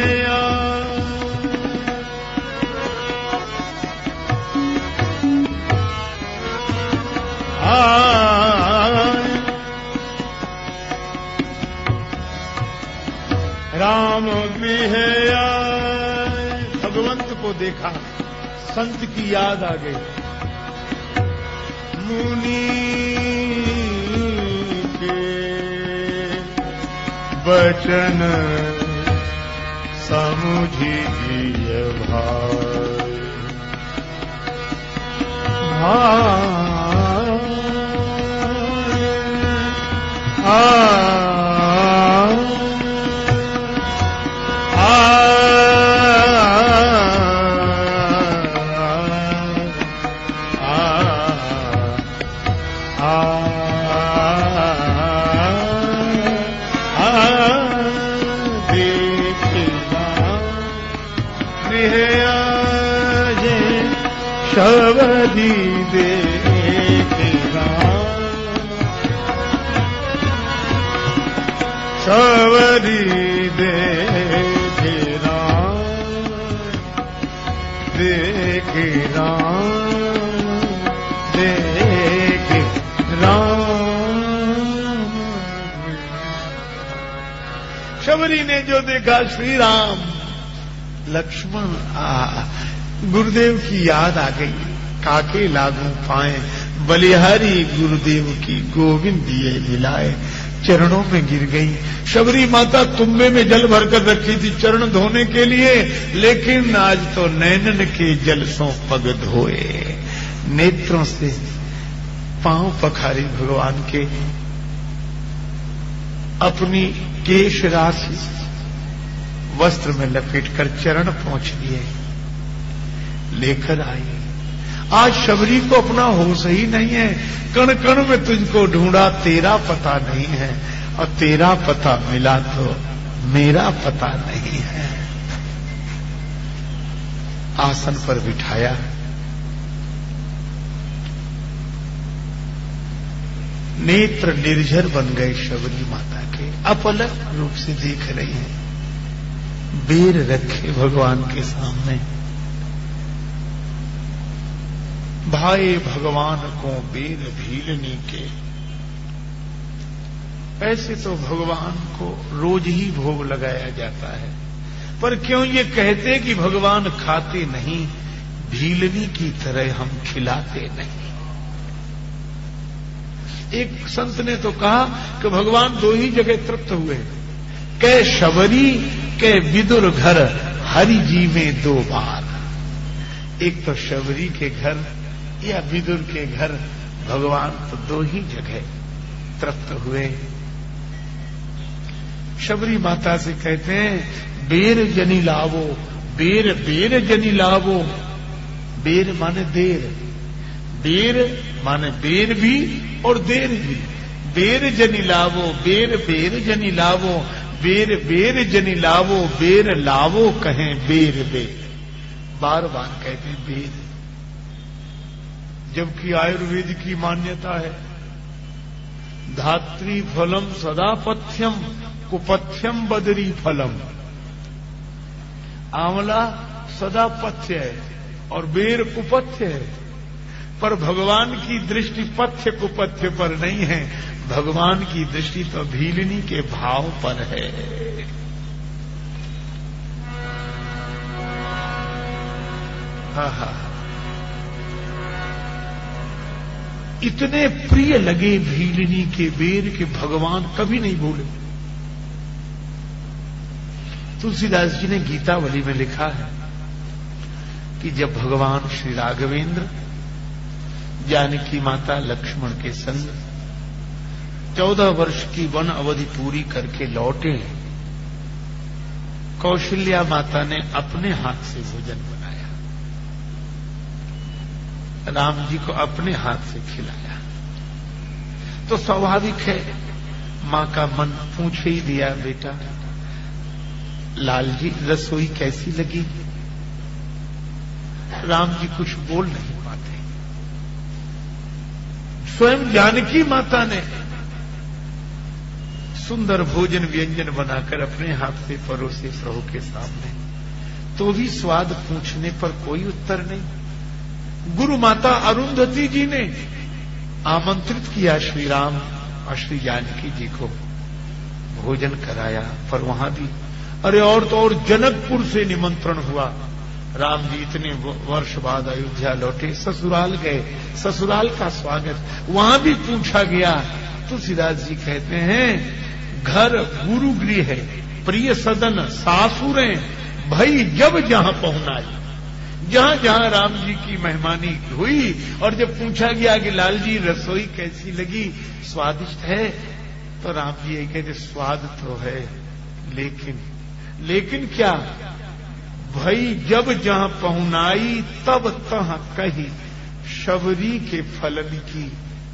राम गृह आए। भगवंत को देखा, संत की याद आ गई। मुनि के वचन समुझिए भाई, शबरी देखी राम, शबरी देखी राम, देखी राम, देखी राम। शबरी ने जो देखा श्री राम लक्ष्मण गुरुदेव की याद आ गई। काके लागू पाए बलिहारी गुरुदेव की, गोविंद दिए मिलाए, चरणों में गिर गई। शबरी माता कुंभे में जल भरकर रखी थी चरण धोने के लिए, लेकिन आज तो नैनन के जल सो पग धोए। नेत्रों से पांव पखारी भगवान के, अपनी केश राशि वस्त्र में लपेटकर चरण पहुंच लिए, लेकर आई। आज शबरी को अपना होश ही नहीं है। कण कण में तुझको ढूंढा, तेरा पता नहीं है, और तेरा पता मिला तो मेरा पता नहीं है। आसन पर बिठाया, नेत्र निर्झर बन गए शबरी माता के, अपलक रूप से देख रही हैं। बेर रखे भगवान के सामने, भाई भगवान को बेर भीलनी के। ऐसे तो भगवान को रोज ही भोग लगाया जाता है, पर क्यों ये कहते कि भगवान खाते नहीं, भीलनी की तरह हम खिलाते नहीं। एक संत ने तो कहा कि भगवान दो ही जगह तृप्त हुए, कै शबरी कै विदुर घर, हरि जी में दो बार। एक तो शबरी के घर या विदुर के घर, भगवान तो दो ही जगह तृप्त हुए। शबरी माता से कहते हैं, बेर जनी लावो, बेर बेर जनी लावो। बेर माने देर, बेर माने बेर भी और देर भी। बेर जनी लावो, बेर बेर जनी लावो, बेर बेर जनी लावो, बेर लावो कहें बेर बेर। बार बार कहते हैं बेर, जबकि आयुर्वेद की मान्यता है धात्री फलम सदा पथ्यम कुपथ्यम बदरी फलम। आंवला सदा पथ्य है और बेर कुपथ्य है, पर भगवान की दृष्टि पथ्य कुपथ्य पर नहीं है, भगवान की दृष्टि तो भीलनी के भाव पर है। हा इतने प्रिय लगे भीलनी के बेर के भगवान कभी नहीं बोले। तुलसीदास जी ने गीतावली में लिखा है कि जब भगवान श्री राघवेंद्र जानकी माता लक्ष्मण के संग 14 वर्ष की वन अवधि पूरी करके लौटे, कौशल्या माता ने अपने हाथ से भोजन बनाया, राम जी को अपने हाथ से खिलाया। तो स्वाभाविक है मां का मन पूछ ही दिया, बेटा लाल जी रसोई कैसी लगी? राम जी कुछ बोल नहीं पाते। स्वयं जानकी माता ने सुंदर भोजन व्यंजन बनाकर अपने हाथ से परोसे प्रभु के सामने, तो भी स्वाद पूछने पर कोई उत्तर नहीं। गुरु माता अरुंधति जी ने आमंत्रित किया श्री राम और श्री जानकी जी को, भोजन कराया, पर वहां भी अरे और तो और जनकपुर से निमंत्रण हुआ। राम जी इतने वर्ष बाद अयोध्या लौटे, ससुराल गए, ससुराल का स्वागत वहां भी पूछा गया। तुलसीदास जी कहते हैं घर गुरु गृह है, प्रिय सदन सासुरें भई जब जहां पहुंचाई। जहां जहां राम जी की मेहमानी हुई और जब पूछा गया कि लाल जी रसोई कैसी लगी, स्वादिष्ट है, तो राम जी ये कहते स्वाद तो है, लेकिन क्या? भई जब जहां पहुंचाई तब तहां कही, शबरी के फलन की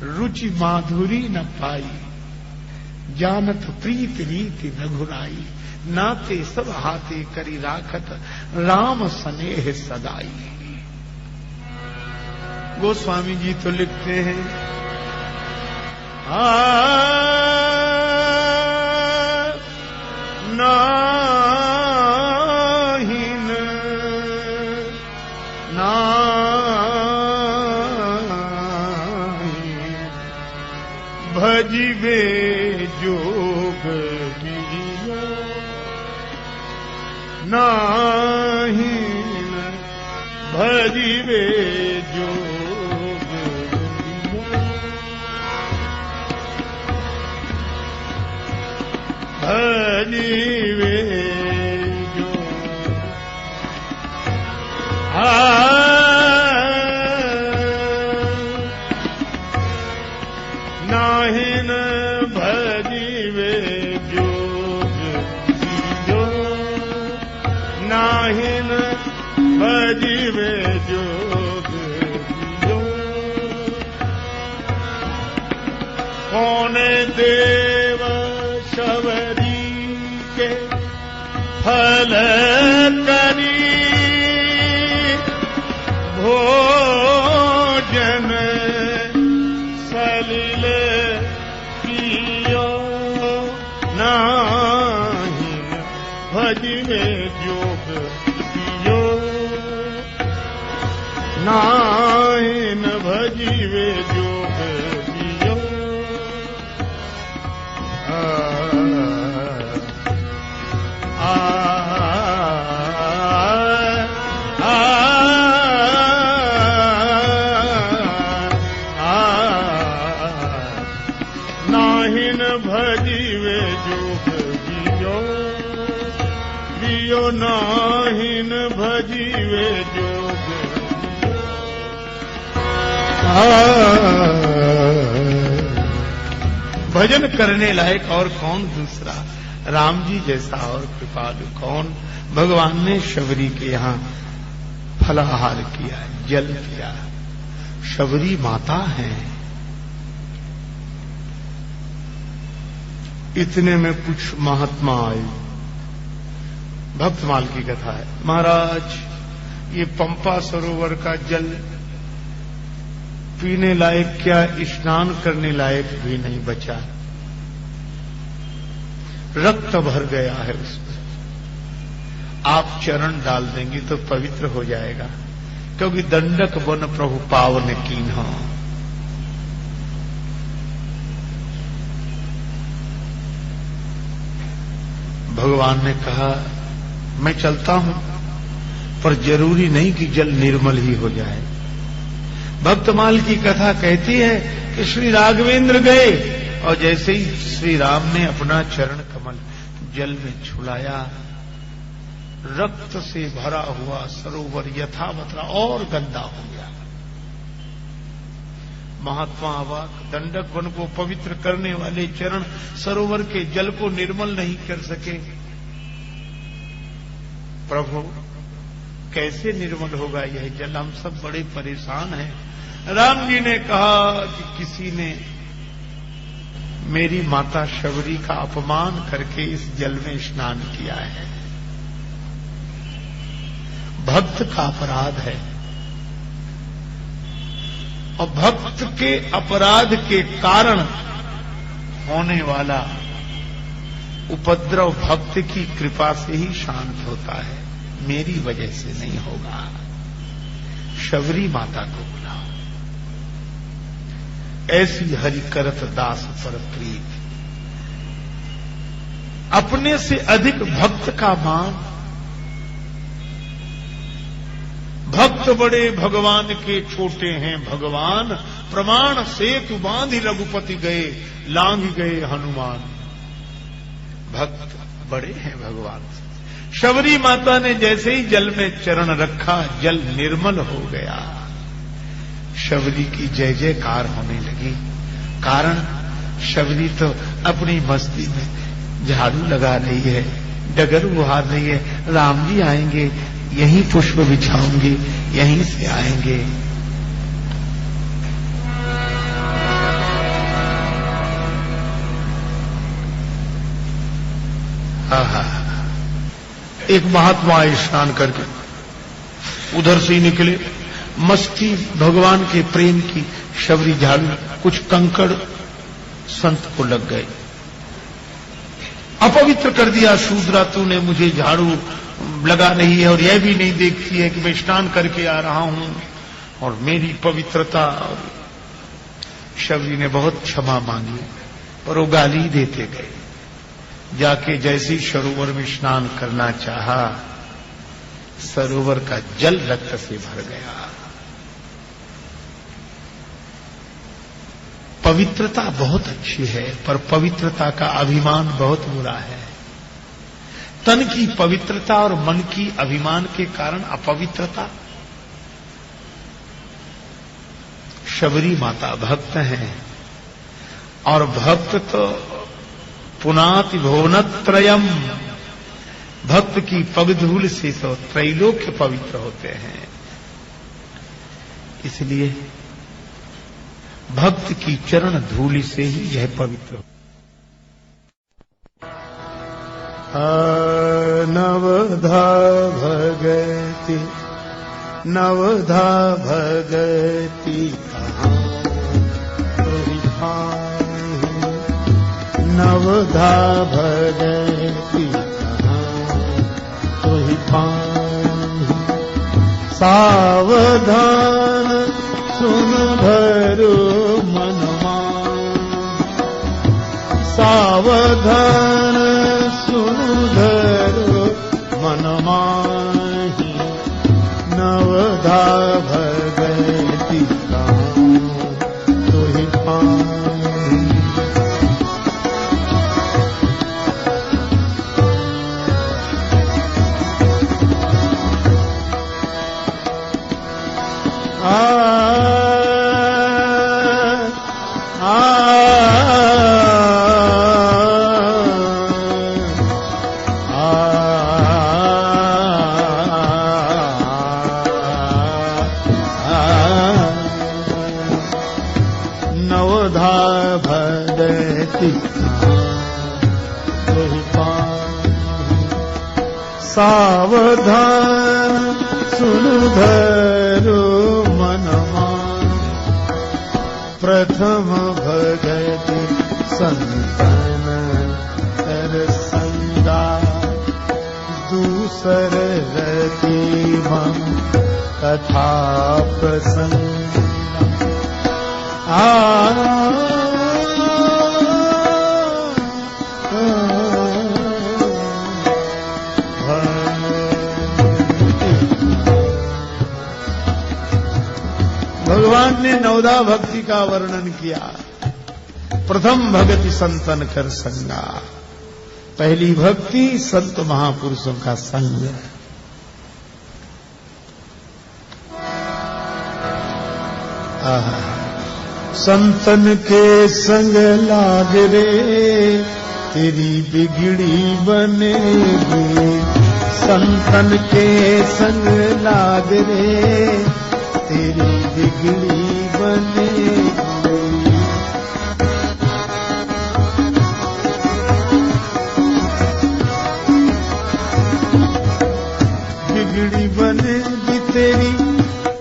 रुचि माधुरी न पाई। जानत प्रीत रीति न घुराई, नाते सब हाथे करी राखत, राम स्नेह सदाई। गोस्वामी जी तो लिखते हैं भजिवे जोग दिया, नाहीन भजिवे जोग दिया, भजिवे जोग नाहिन भजिवे जोग दियो, नाहिन भजिवे जोग दियो। कौन देव शबरी के फल करी, भोजन सलिल पियो, नाहिन भजिवे जोग दियो, नाहिन भजिवे जोग दियो। नाहिन भजिवे जोग दियो, दियो नाहिन भजिवे जोग भजन करने लायक और कौन दूसरा, राम जी जैसा और कृपालु कौन। भगवान ने शबरी के यहां फलाहार किया, जल किया, शबरी माता है। इतने में कुछ महात्मा आए, भक्तमाल की कथा है। महाराज ये पंपा सरोवर का जल पीने लायक क्या, स्नान करने लायक भी नहीं बचा। रक्त भर गया है उसमें। आप चरण डाल देंगे तो पवित्र हो जाएगा, क्योंकि दंडक वन प्रभु पावन कीन्हा। भगवान ने कहा मैं चलता हूं, पर जरूरी नहीं कि जल निर्मल ही हो जाए। भक्तमाल की कथा कहती है कि श्री राघवेंद्र गए और जैसे ही श्री राम ने अपना चरण कमल जल में छुड़ाया, रक्त से भरा हुआ सरोवर यथावत और गंदा हो गया। महात्मा अवाक, दंडक वन को पवित्र करने वाले चरण सरोवर के जल को निर्मल नहीं कर सके। प्रभु कैसे निर्मल होगा यह जल, हम सब बड़े परेशान हैं। राम जी ने कहा कि किसी ने मेरी माता शबरी का अपमान करके इस जल में स्नान किया है। भक्त का अपराध है, और भक्त के अपराध के कारण होने वाला उपद्रव भक्त की कृपा से ही शांत होता है, मेरी वजह से नहीं होगा। शबरी माता को बुलाओ, ऐसी हरि करत दास पर प्रीत। अपने से अधिक भक्त का मान। भक्त बड़े भगवान के छोटे हैं, भगवान प्रमाण सेतु बांधि रघुपति गए, लांघ गए हनुमान। भक्त बड़े हैं भगवान से। शबरी माता ने जैसे ही जल में चरण रखा, जल निर्मल हो गया। शबरी की जय जयकार होने लगी। कारण शबरी तो अपनी मस्ती में झाड़ू लगा रही है, डगर बुहार रही है। राम जी आएंगे, यहीं पुष्प बिछाऊंगी, यहीं से आएंगे। एक महात्मा स्नान करके उधर से ही निकले, मस्ती भगवान के प्रेम की। शबरी झाड़ू, कुछ कंकड़ संत को लग गए, अपवित्र कर दिया। शूद्रा, तूने मुझे झाड़ू लगा रही है और यह भी नहीं देखती है कि मैं स्नान करके आ रहा हूं और मेरी पवित्रता। शबरी ने बहुत क्षमा मांगी, पर वो गाली देते गए। जाके जैसे सरोवर में स्नान करना चाहा, सरोवर का जल रक्त से भर गया। पवित्रता बहुत अच्छी है, पर पवित्रता का अभिमान बहुत बुरा है। तन की पवित्रता और मन की अभिमान के कारण अपवित्रता। शबरी माता भक्त हैं, और भक्त तो पुनाति भुवनत्रयम्, भक्त की पगधूल से तो त्रैलोक्य पवित्र होते हैं। इसलिए भक्त की चरण धूलि से ही यह पवित्र। नवधा भगति, नवधा भगति कहाँ तोहि भाई, नवधा भगति कहाँ तोहि भाई। सावधान सुन भरो मनमा, सावधान सुधरो मनमाहि। नवधा भगति कहाँ तोहि भाई। सावधान सुनु धरो मनमा, प्रथम भगति संतन कर संगा दूसर रति मम कथा प्रसंग भगवान ने नवदा भक्ति का वर्णन किया। प्रथम भक्ति संतन कर संगा, पहली भक्ति संत महापुरुषों का संग। संतन के संग लाग रे तेरी बिगड़ी बनेगी, संतन के संग लाग रे तेरी बिगड़ी बनेगी। बिगड़ी बनेगी तेरी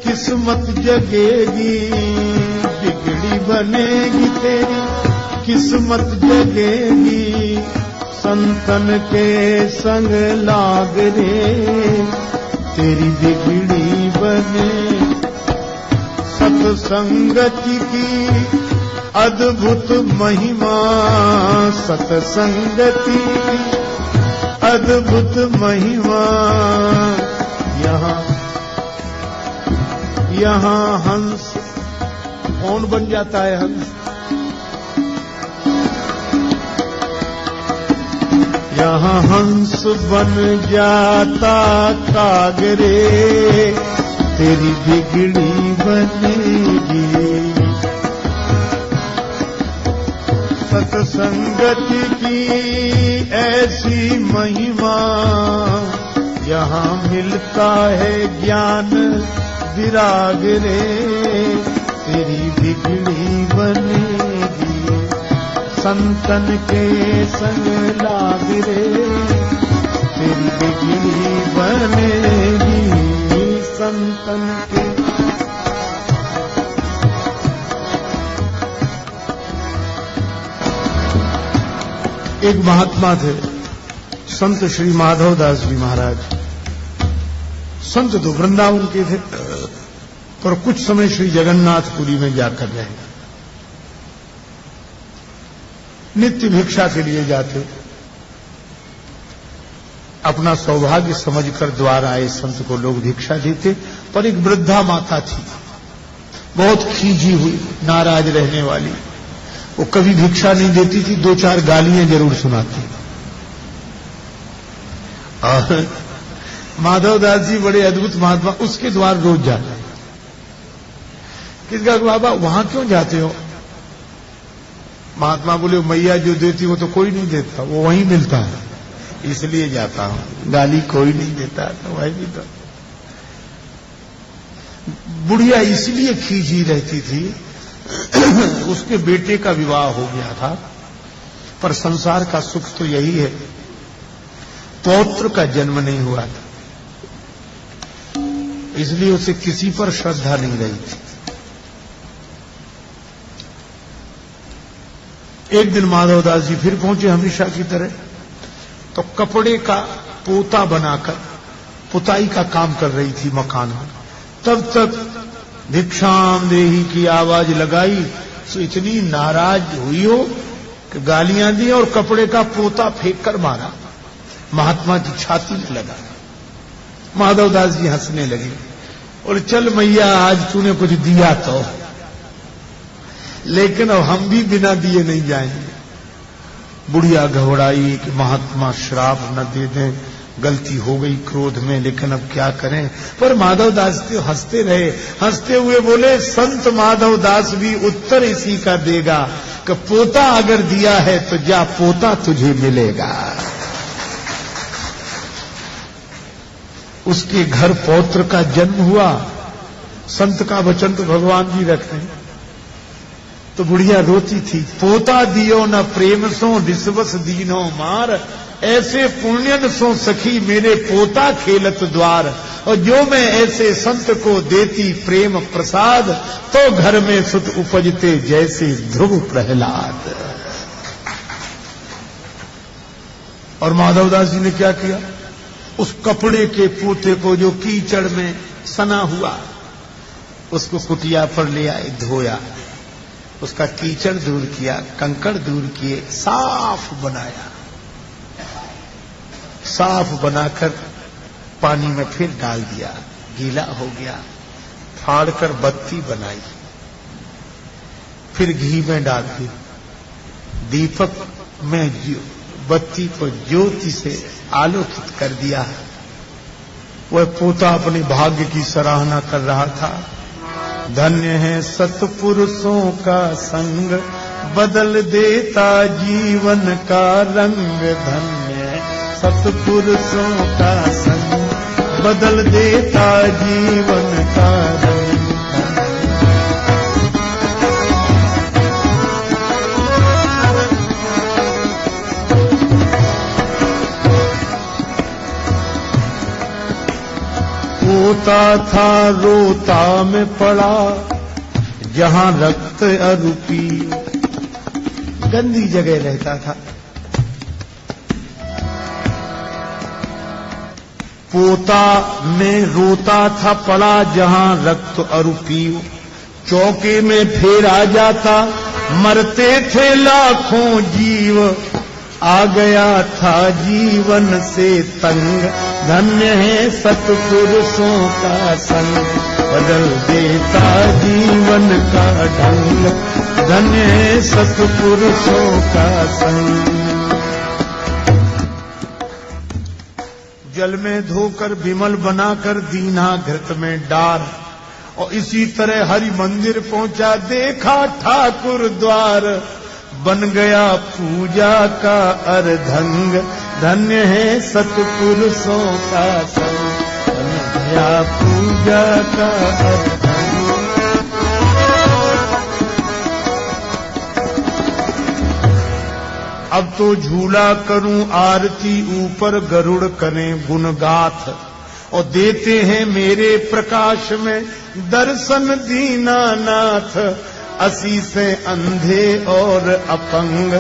किस्मत जगेगी, बिगड़ी बनेगी तेरी किस्मत जगेगी। संतन के संग लाग रे तेरी बिगड़ी बने। सत्संगति की अद्भुत महिमा, सत्संगति की अद्भुत महिमा। यहाँ हंस कौन बन जाता है? हंस यहाँ हंस बन जाता कागरे तेरी बिगड़ी बनेगी। सत्संगति की ऐसी महिमा, यहाँ मिलता है ज्ञान विराग रे तेरी बिगड़ी बनेगी। संतन के संग लाग रे तेरी बिगड़ी बनेगी। संतन के एक महात्मा थे, संत श्री माधव दास जी महाराज। संत तो वृंदावन के थे, पर कुछ समय श्री जगन्नाथपुरी में जाकर रहे। नित्य भिक्षा के लिए जाते। अपना सौभाग्य समझकर द्वार आए संत को लोग भिक्षा देते, पर एक वृद्धा माता थी, बहुत खींची हुई, नाराज रहने वाली। वो कभी भिक्षा नहीं देती थी, 2-4 गालियां जरूर सुनाती। और माधव दास जी बड़े अद्भुत महात्मा, उसके द्वार रोज जाते। किसका बाबा वहां क्यों जाते हो? महात्मा बोले मैया जो देती वो तो कोई नहीं देता, वो वहीं मिलता है, इसलिए जाता हूं। गाली कोई नहीं देता तो वही भी तो। बुढ़िया इसलिए खींची रहती थी, उसके बेटे का विवाह हो गया था, पर संसार का सुख तो यही है, पौत्र का जन्म नहीं हुआ था, इसलिए उसे किसी पर श्रद्धा नहीं रही थी। एक दिन माधवदास जी फिर पहुंचे हमेशा की तरह, तो कपड़े का पोता बनाकर पुताई का काम कर रही थी मकान में। तब तक भिक्षाम देही की आवाज लगाई, तो इतनी नाराज हुई हो कि गालियां दी और कपड़े का पोता फेंक कर मारा, महात्मा की छाती में लगा। माधवदास जी हंसने लगे और चल मैया आज तूने कुछ दिया तो, लेकिन अब हम भी बिना दिए नहीं जाएंगे। बुढ़िया घबराई कि महात्मा श्राप न दे दें, गलती हो गई क्रोध में, लेकिन अब क्या करें। पर माधवदास हंसते रहे, हंसते हुए बोले संत माधवदास भी उत्तर इसी का देगा कि पोता अगर दिया है तो जा पोता तुझे मिलेगा। उसके घर पौत्र का जन्म हुआ। संत का वचन तो भगवान जी रखते हैं। तो बुढ़िया रोती थी, पोता दियो न प्रेम सो दिसवस दीनो मार, ऐसे पुण्यन सो सखी मेरे पोता खेलत द्वार। और जो मैं ऐसे संत को देती प्रेम प्रसाद, तो घर में सुत उपजते जैसे ध्रुव प्रहलाद। और माधवदास जी ने क्या किया, उस कपड़े के पोते को जो कीचड़ में सना हुआ, उसको कुटिया पर ले आए, धोया, उसका कीचड़ दूर किया, कंकड़ दूर किए, साफ बनाया। साफ बनाकर पानी में फिर डाल दिया, गीला हो गया, फाड़कर बत्ती बनाई, फिर घी में डाल दी, दीपक में बत्ती को ज्योति से आलोकित कर दिया। वह पोता अपने भाग्य की सराहना कर रहा था। धन्य है सत्पुरुषों का संग, बदल देता जीवन का रंग। धन्य है सत्पुरुषों का संग, बदल देता जीवन का रंग। रोता था रोता में पड़ा, जहां रक्त अरूपी, गंदी जगह रहता था। पोता में रोता था पड़ा, जहां रक्त अरूपी, चौके में फेर आ जाता, मरते थे लाखों जीव, आ गया था जीवन से तंग। धन्य है सत्पुरुषों का संग, बदल देता जीवन का ढंग। धन्य है सत्पुरुषों का संग। जल में धोकर विमल बनाकर दीना घृत में डार, और इसी तरह हरि मंदिर पहुंचा, देखा ठाकुर द्वार, बन गया पूजा का अर्धंग। धन्य है सत्पुरुषों का संग, बन गया पूजा का अर्धंग। अब तो झूला करूं आरती, ऊपर गरुड़ करें गुणगाथ, और देते हैं मेरे प्रकाश में दर्शन दीनानाथ। असी से अंधे और अपंग,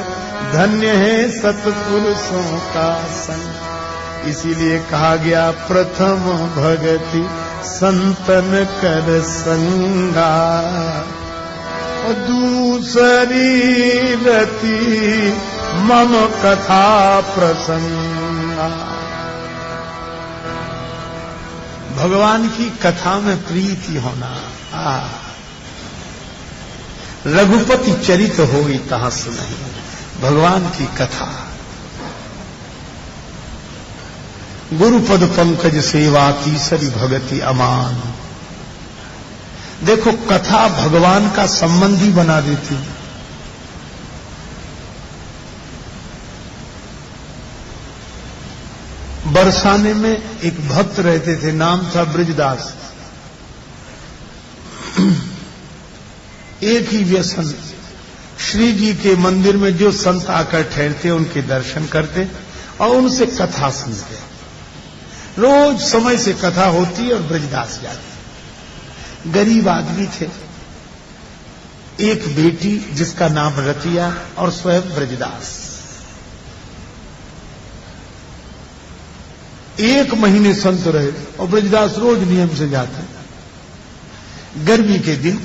धन्य है सत्पुरुषों का संग। इसीलिए कहा गया प्रथम भगति संतन कर संगा, और दूसरी रति मम कथा प्रसंगा। भगवान की कथा में प्रीति होना। रघुपति चरित होई तहां सुनाई, भगवान की कथा। गुरुपद पंकज सेवा तीसरी भगति अमान। देखो कथा भगवान का संबंधी बना देती। बरसाने में एक भक्त रहते थे, नाम था ब्रजदास। एक ही व्यसन, श्री जी के मंदिर में जो संत आकर ठहरते उनके दर्शन करते और उनसे कथा सुनते। रोज समय से कथा होती और ब्रजदास जाते। गरीब आदमी थे, एक बेटी जिसका नाम रतिया और स्वयं ब्रजदास। 1 महीने संत रहे और ब्रजदास रोज नियम से जाते। गर्मी के दिन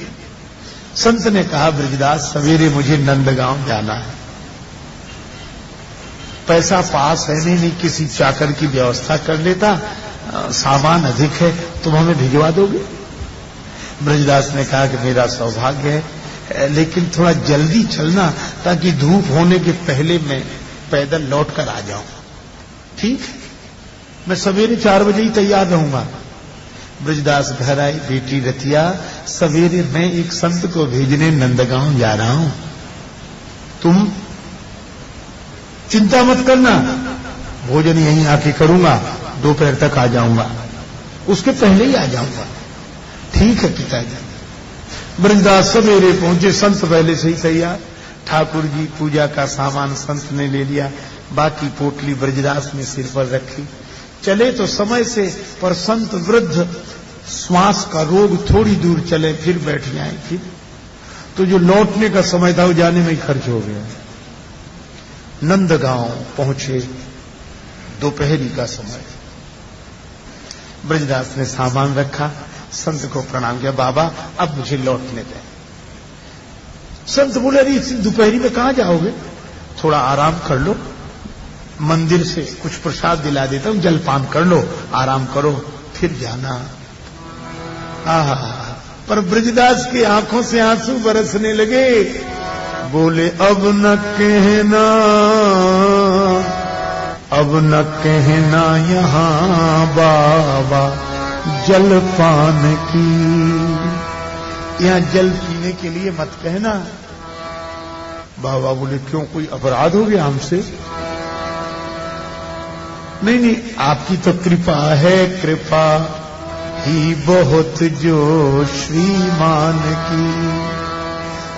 संत ने कहा, ब्रजदास सवेरे मुझे नंदगांव जाना है, पैसा पास है नहीं, किसी चाकर की व्यवस्था कर लेता, सामान अधिक है, तुम हमें भिजवा दोगे? ब्रजदास ने कहा कि मेरा सौभाग्य है, लेकिन थोड़ा जल्दी चलना ताकि धूप होने के पहले मैं पैदल लौट कर आ जाऊं। ठीक, मैं सवेरे 4 बजे ही तैयार रहूंगा। ब्रजदास घर आई, बेटी रतिया, सवेरे मैं एक संत को भेजने नंदगांव जा रहा हूं, तुम चिंता मत करना, भोजन यहीं आके करूंगा, दोपहर तक आ जाऊंगा, उसके पहले ही आ जाऊंगा। ठीक है पिताजी। ब्रजदास सवेरे पहुंचे, संत पहले से ही तैयार। ठाकुर जी पूजा का सामान संत ने ले लिया, बाकी पोटली ब्रजदास ने सिर पर रखी। चले तो समय से, पर संत वृद्ध, श्वास का रोग, थोड़ी दूर चले फिर बैठ जाए। फिर तो जो लौटने का समय था वो जाने में ही खर्च हो गया। नंदगांव पहुंचे, दोपहरी का समय। ब्रजदास ने सामान रखा, संत को प्रणाम किया, बाबा अब मुझे लौटने दें। संत बोले, अरे इस दोपहरी में कहां जाओगे, थोड़ा आराम कर लो, मंदिर से कुछ प्रसाद दिला देता हूं, जलपान कर लो, आराम करो, फिर जाना। आहा, पर ब्रजदास की आंखों से आंसू बरसने लगे। बोले, अब न कहना, अब न कहना यहां बाबा जलपान की, यहां जल पीने के लिए मत कहना। बाबा बोले, क्यों, कोई अपराध हो गया हमसे? नहीं नहीं, आपकी तो कृपा है, कृपा ही बहुत जो श्रीमान की।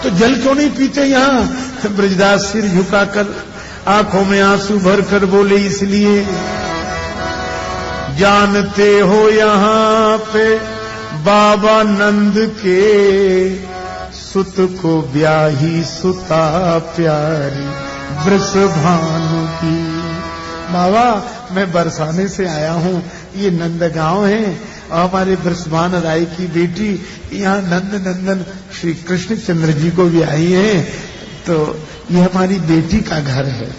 तो जल क्यों नहीं पीते यहां? ब्रजदास सिर झुकाकर आंखों में आंसू भरकर बोले, इसलिए जानते हो यहां पे बाबा नंद के सुत को ब्याही सुता प्यारी वृषभानु की। बाबा मैं बरसाने से आया हूं, ये नंदगांव है और हमारे वृषभान राय की बेटी यहाँ नंद नंदन श्री कृष्ण चंद्र जी को भी आई है, तो ये हमारी बेटी का घर है।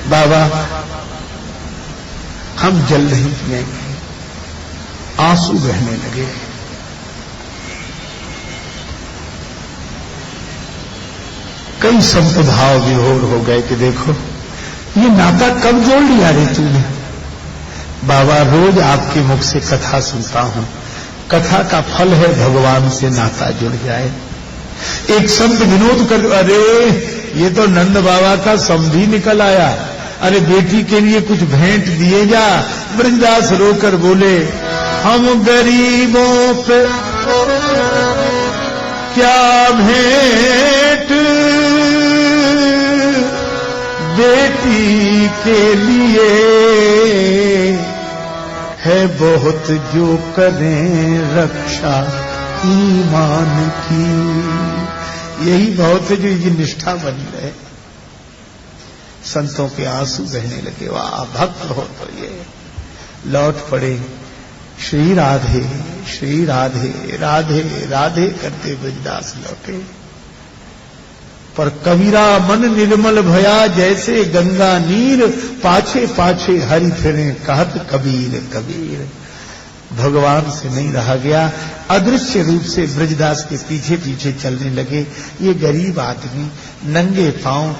बाबा हम जल नहीं पिएंगे। आंसू बहने लगे। कई संत भाव विभोर हो गए कि देखो ये नाता कब जोड़ लिया रे तूने। बाबा रोज आपके मुख से कथा सुनता हूं, कथा का फल है भगवान से नाता जुड़ जाए। एक संत विनोद कर, अरे ये तो नंद बाबा का समधी निकल आया, अरे बेटी के लिए कुछ भेंट दिए जा। ब्रजदास रोकर बोले, हम गरीबों पे क्या भेंट, बेटी के लिए है बहुत जो करें रक्षा ईमान की। यही बहुत है जो ये निष्ठा बनी रहे। संतों के आंसू बहने लगे। वाह भक्त हो तो ये लौट पड़े। श्री राधे श्री राधे राधे राधे करते ब्रजदास लौटे। पर कबीरा मन निर्मल भया जैसे गंगा नीर, पाछे पाछे हरि फिरे कहत कबीर कबीर। भगवान से नहीं रहा गया, अदृश्य रूप से ब्रजदास के पीछे पीछे चलने लगे। ये गरीब आदमी नंगे पांव,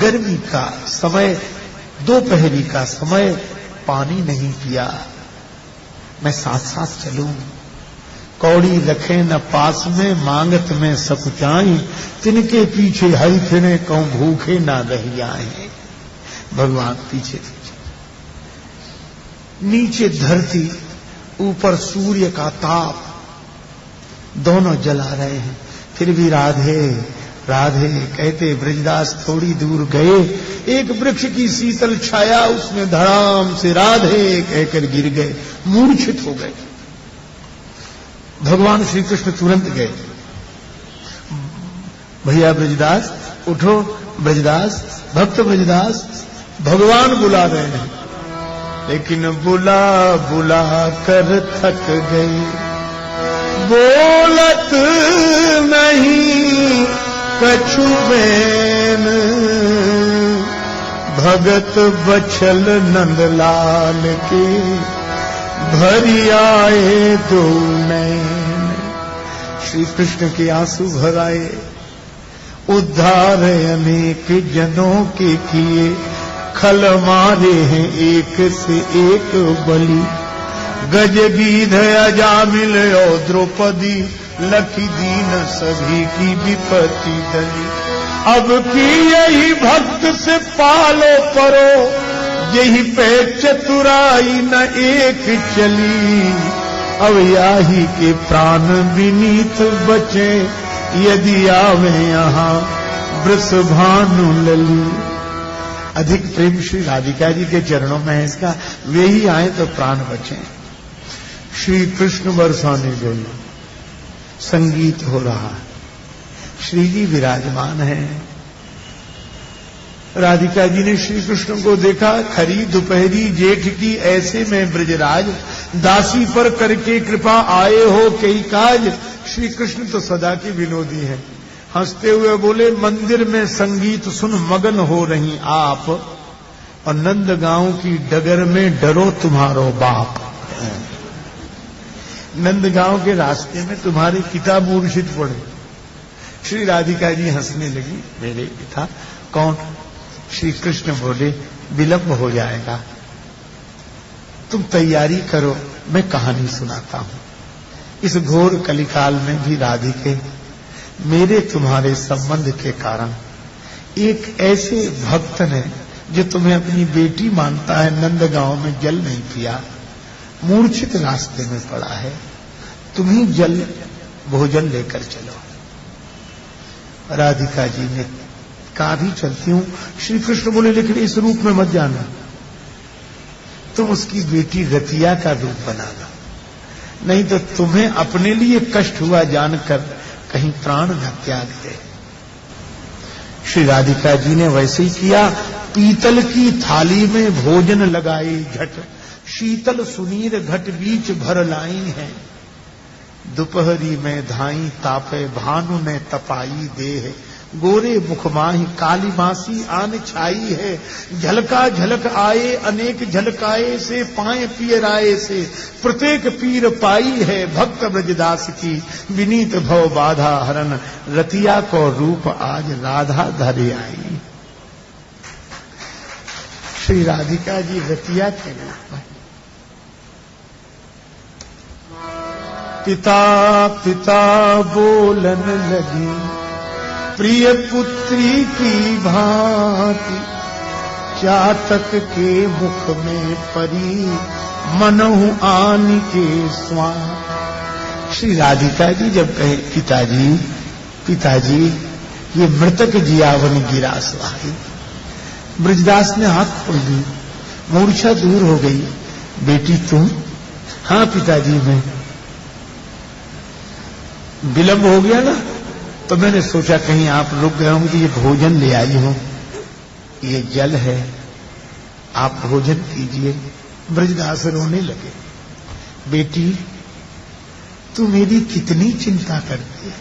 गर्मी का समय, दोपहरी का समय, पानी नहीं पिया। मैं साथ साथ चलूं, कौड़ी रखे न पास में, मांगत में सकुचाई, तिनके पीछे हरि फिरे कहूं भूखे ना रही आए। भगवान पीछे पीछे, नीचे धरती, ऊपर सूर्य का ताप, दोनों जला रहे हैं। फिर भी राधे राधे कहते ब्रजदास थोड़ी दूर गए, एक वृक्ष की शीतल छाया, उसमें धड़ाम से राधे कहकर गिर गए, मूर्छित हो गए। भगवान श्री कृष्ण तुरंत गए, भैया ब्रजदास उठो, ब्रजदास भक्त ब्रजदास, भगवान बुला रहे हैं। लेकिन बुला बुला कर थक गए, बोलत नहीं कछु बैन, भगत बछल नंदलाल के भरी आए दो नैन। श्री कृष्ण के आंसू भर आए। उद्धार अनेक जनों के किए, खल मारे हैं एक से एक बलि। गज गीध अजामिल और द्रौपदी, लखी दीन सभी की विपत्ति दली। अब की यही भक्त से पालो परो, यही पे चतुराई न एक चली। अब याही के प्राण विनीत बचे, यदि आवे यहाँ वृषभानु लली। अधिक प्रेम श्री राधिका जी के चरणों में है इसका, वे ही आए तो प्राण बचे। श्री कृष्ण बरसाने गए, संगीत हो रहा, श्री जी विराजमान है। राधिका जी ने श्री कृष्ण को देखा, खरी दोपहरी जेठ की ऐसे में ब्रजराज, दासी पर करके कृपा आए हो कई काज। श्री कृष्ण तो सदा के विनोदी हैं। हंसते हुए बोले, मंदिर में संगीत सुन मगन हो रही आप, और नंदगांव की डगर में डरो तुम्हारो बाप। नंदगांव के रास्ते में तुम्हारे पिता मूर्छित पड़े। श्री राधिका जी हंसने लगी, मेरे पिता कौन? श्री कृष्ण बोले, विलंब हो जाएगा, तुम तैयारी करो, मैं कहानी सुनाता हूं। इस घोर कलिकाल में भी राधिके, मेरे तुम्हारे संबंध के कारण एक ऐसे भक्त ने जो तुम्हें अपनी बेटी मानता है, नंदगांव में जल नहीं पिया, मूर्छित रास्ते में पड़ा है, तुम ही जल भोजन लेकर चलो। राधिका जी ने कहा, भी चलती हूं। श्री कृष्ण बोले, लेकिन इस रूप में मत जाना, तुम उसकी बेटी रतिया का रूप बनाना, नहीं तो तुम्हें अपने लिए कष्ट हुआ जानकर कहीं प्राण न त्याग दे। श्री राधिका जी ने वैसे ही किया। पीतल की थाली में भोजन लगाई झट, शीतल सुनीर घट बीच भर लाई है। दोपहरी में धाई तापे भानु ने तपाई देह, गोरे मुखमाही काली मासी आन छाई है। झलका झलक आए अनेक झलकाए से, पाए पियराए से प्रत्येक पीर पाई है। भक्त ब्रजदास की विनीत भव बाधा हरन, रतिया को रूप आज राधा धरे आई। श्री राधिका जी रतिया के रूप में। पिता पिता बोलन लगी, प्रिय पुत्री की भांति, चातक के मुख में परी मनहु आन के स्वां। श्री राधिका जी जब कहे, पिताजी पिताजी ये मृतक जियावन गिरा स्वाही। ब्रजदास ने हाथ खोल दी, मूर्छा दूर हो गई। बेटी तुम? हाँ पिताजी मैं। विलंब हो गया ना, तो मैंने सोचा कहीं आप रुक गए होंगे, ये भोजन ले आई हो, ये जल है, आप भोजन कीजिए। ब्रजदास रोने लगे। बेटी तू मेरी कितनी चिंता करती है,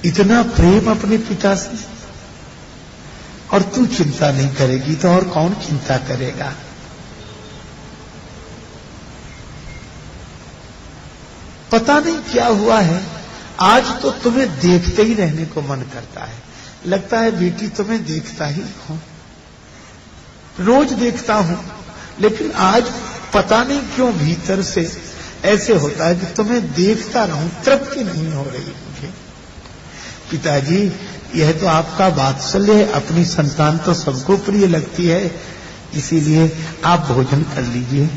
इतना प्रेम अपने पिता से, और तू चिंता नहीं करेगी तो और कौन चिंता करेगा? पता नहीं क्या हुआ है, आज तो तुम्हें देखते ही रहने को मन करता है। लगता है बेटी तुम्हें देखता ही हूं, रोज देखता हूं, लेकिन आज पता नहीं क्यों भीतर से ऐसे होता है कि तुम्हें देखता रहूं, तृप्ति नहीं हो रही मुझे। पिताजी यह तो आपका वात्सल्य है, अपनी संतान तो सबको प्रिय लगती है, इसीलिए आप भोजन कर लीजिए।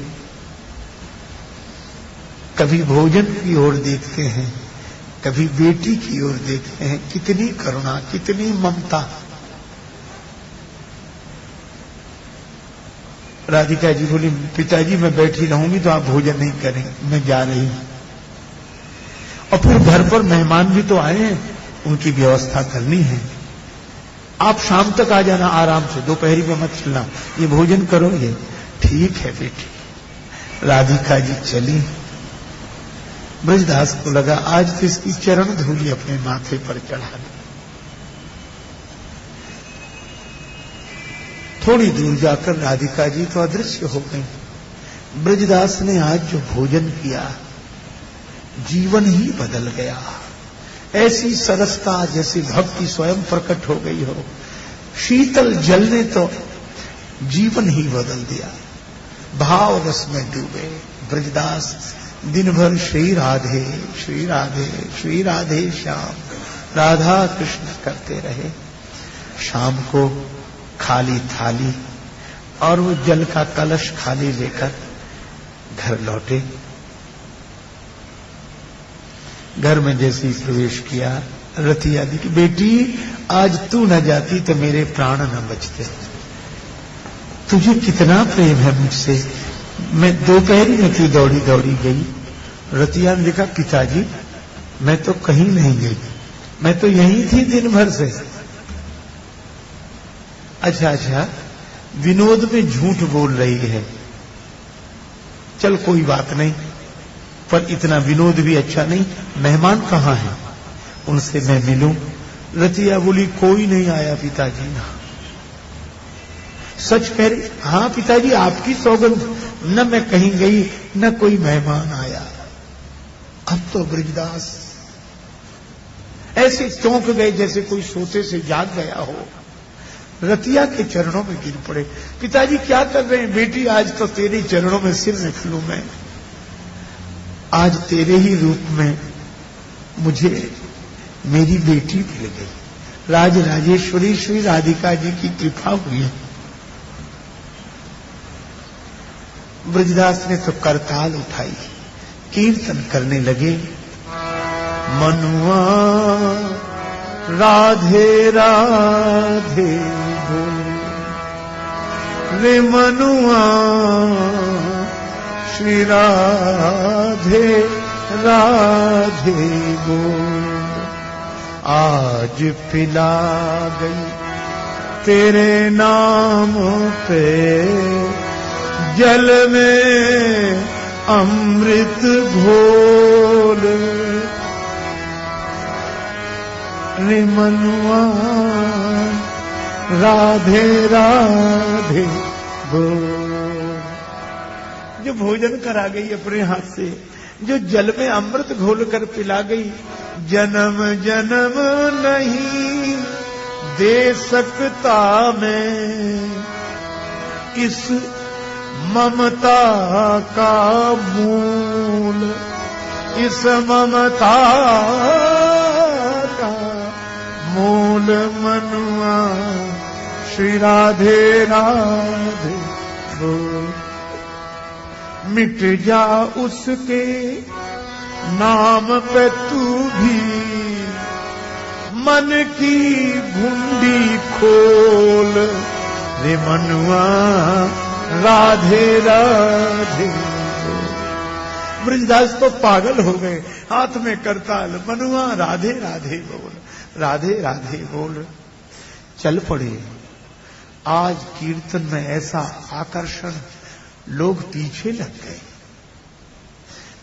कभी भोजन की ओर देखते हैं, कभी बेटी की ओर देखते हैं, कितनी करुणा, कितनी ममता। राधिका जी बोली, पिताजी मैं बैठी रहूंगी तो आप भोजन नहीं करेंगे, मैं जा रही हूं। और फिर घर पर मेहमान भी तो आए हैं, उनकी व्यवस्था करनी है। आप शाम तक आ जाना आराम से, दोपहरी में मत चलना, ये भोजन करो। ये ठीक है बेटी। राधिका जी चली। ब्रजदास को लगा आज तो इसकी चरण धूली अपने माथे पर चढ़ा दी। थोड़ी दूर जाकर राधिका जी तो अदृश्य हो गई। ब्रजदास ने आज जो भोजन किया, जीवन ही बदल गया। ऐसी सरसता जैसी भक्ति स्वयं प्रकट हो गई हो। शीतल जल ने तो जीवन ही बदल दिया। भाव रस में डूबे ब्रजदास दिन भर श्री राधे श्री राधे श्री राधे श्याम राधा कृष्ण करते रहे। शाम को खाली थाली और वो जल का कलश खाली लेकर घर लौटे। घर में जैसे ही प्रवेश किया, रतिया दी कि बेटी आज तू न जाती तो मेरे प्राण न बचते। तुझे कितना प्रेम है मुझसे, मैं दोपहरी में क्यों दौड़ी दौड़ी गई। रतिया ने देखा, पिताजी मैं तो कहीं नहीं गई, मैं तो यहीं थी दिन भर से। अच्छा, विनोद में झूठ बोल रही है, चल कोई बात नहीं, पर इतना विनोद भी अच्छा नहीं। मेहमान कहाँ हैं, उनसे मैं मिलूं। रतिया बोली कोई नहीं आया पिताजी। सच कह रही? हाँ पिताजी, आपकी सौगंध, न मैं कहीं गई न कोई मेहमान आया। अब तो ब्रजदास ऐसे चौंक गए जैसे कोई सोते से जाग गया हो। रतिया के चरणों में गिर पड़े। पिताजी क्या कर रहे हैं? बेटी आज तो तेरे चरणों में सिर रख लूं मैं। आज तेरे ही रूप में मुझे मेरी बेटी मिल गई। राज राजेश्वरी श्री राधिका जी की कृपा हुई है। ब्रजदास ने तो करताल उठाई, कीर्तन करने लगे। मनुआ राधे राधे बोल रे मनुआ श्री राधे राधे बोल। आज पिला गई तेरे नाम पे जल में अमृत घोल रे मनुआ राधे राधे बोल। जो भोजन करा गई अपने हाथ से, जो जल में अमृत घोल कर पिला गई, जन्म जन्म नहीं दे सकता मैं इस ममता का मूल, इस ममता का मूल मनुआ श्री राधे राधे बोल। मिट जा उसके नाम पे तू भी, मन की घुंडी खोल रे मनुआ राधे राधे। ब्रजदास तो पागल हो गए, हाथ में करताल, मनुआ राधे राधे बोल, राधे राधे बोल। चल पड़े। आज कीर्तन में ऐसा आकर्षण, लोग पीछे लग गए।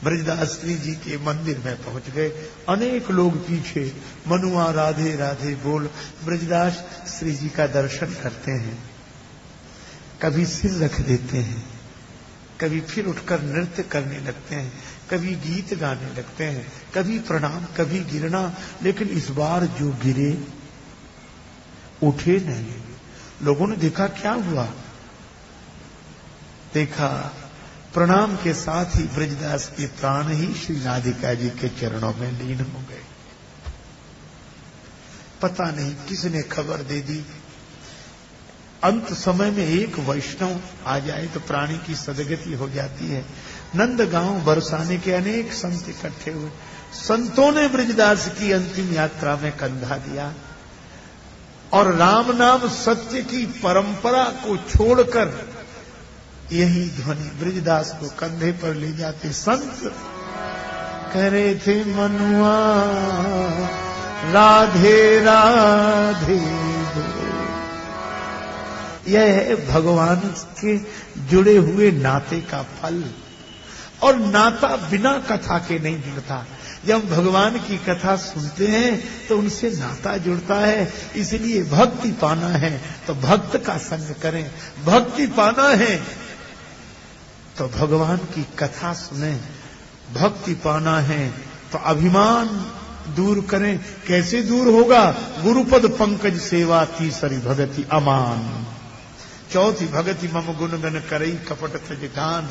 ब्रजदास श्री जी के मंदिर में पहुंच गए, अनेक लोग पीछे, मनुआ राधे राधे बोल। ब्रजदास श्री जी का दर्शन करते हैं, कभी सिर रख देते हैं, कभी फिर उठकर नृत्य करने लगते हैं, कभी गीत गाने लगते हैं, कभी प्रणाम, कभी गिरना। लेकिन इस बार जो गिरे उठे नहीं। लोगों ने देखा क्या हुआ, देखा प्रणाम के साथ ही ब्रजदास के प्राण ही श्री राधिका जी के चरणों में लीन हो गए। पता नहीं किसने खबर दे दी। अंत समय में एक वैष्णव आ जाए तो प्राणी की सदगति हो जाती है। नंदगांव बरसाने के अनेक संत इकट्ठे हुए। संतों ने ब्रजदास की अंतिम यात्रा में कंधा दिया और राम नाम सत्य की परंपरा को छोड़कर यही ध्वनि ब्रजदास को कंधे पर ले जाते संत कह रहे थे, मनुआ राधे राधे। यह है भगवान के जुड़े हुए नाते का फल। और नाता बिना कथा के नहीं जुड़ता। जब भगवान की कथा सुनते हैं तो उनसे नाता जुड़ता है। इसलिए भक्ति पाना है तो भक्त का संग करें, भक्ति पाना है तो भगवान की कथा सुने, भक्ति पाना है तो अभिमान दूर करें। कैसे दूर होगा? गुरुपद पंकज सेवा तीसरी भगति अमान, चौथी भगति मम गुणगन करई कपट तज गान।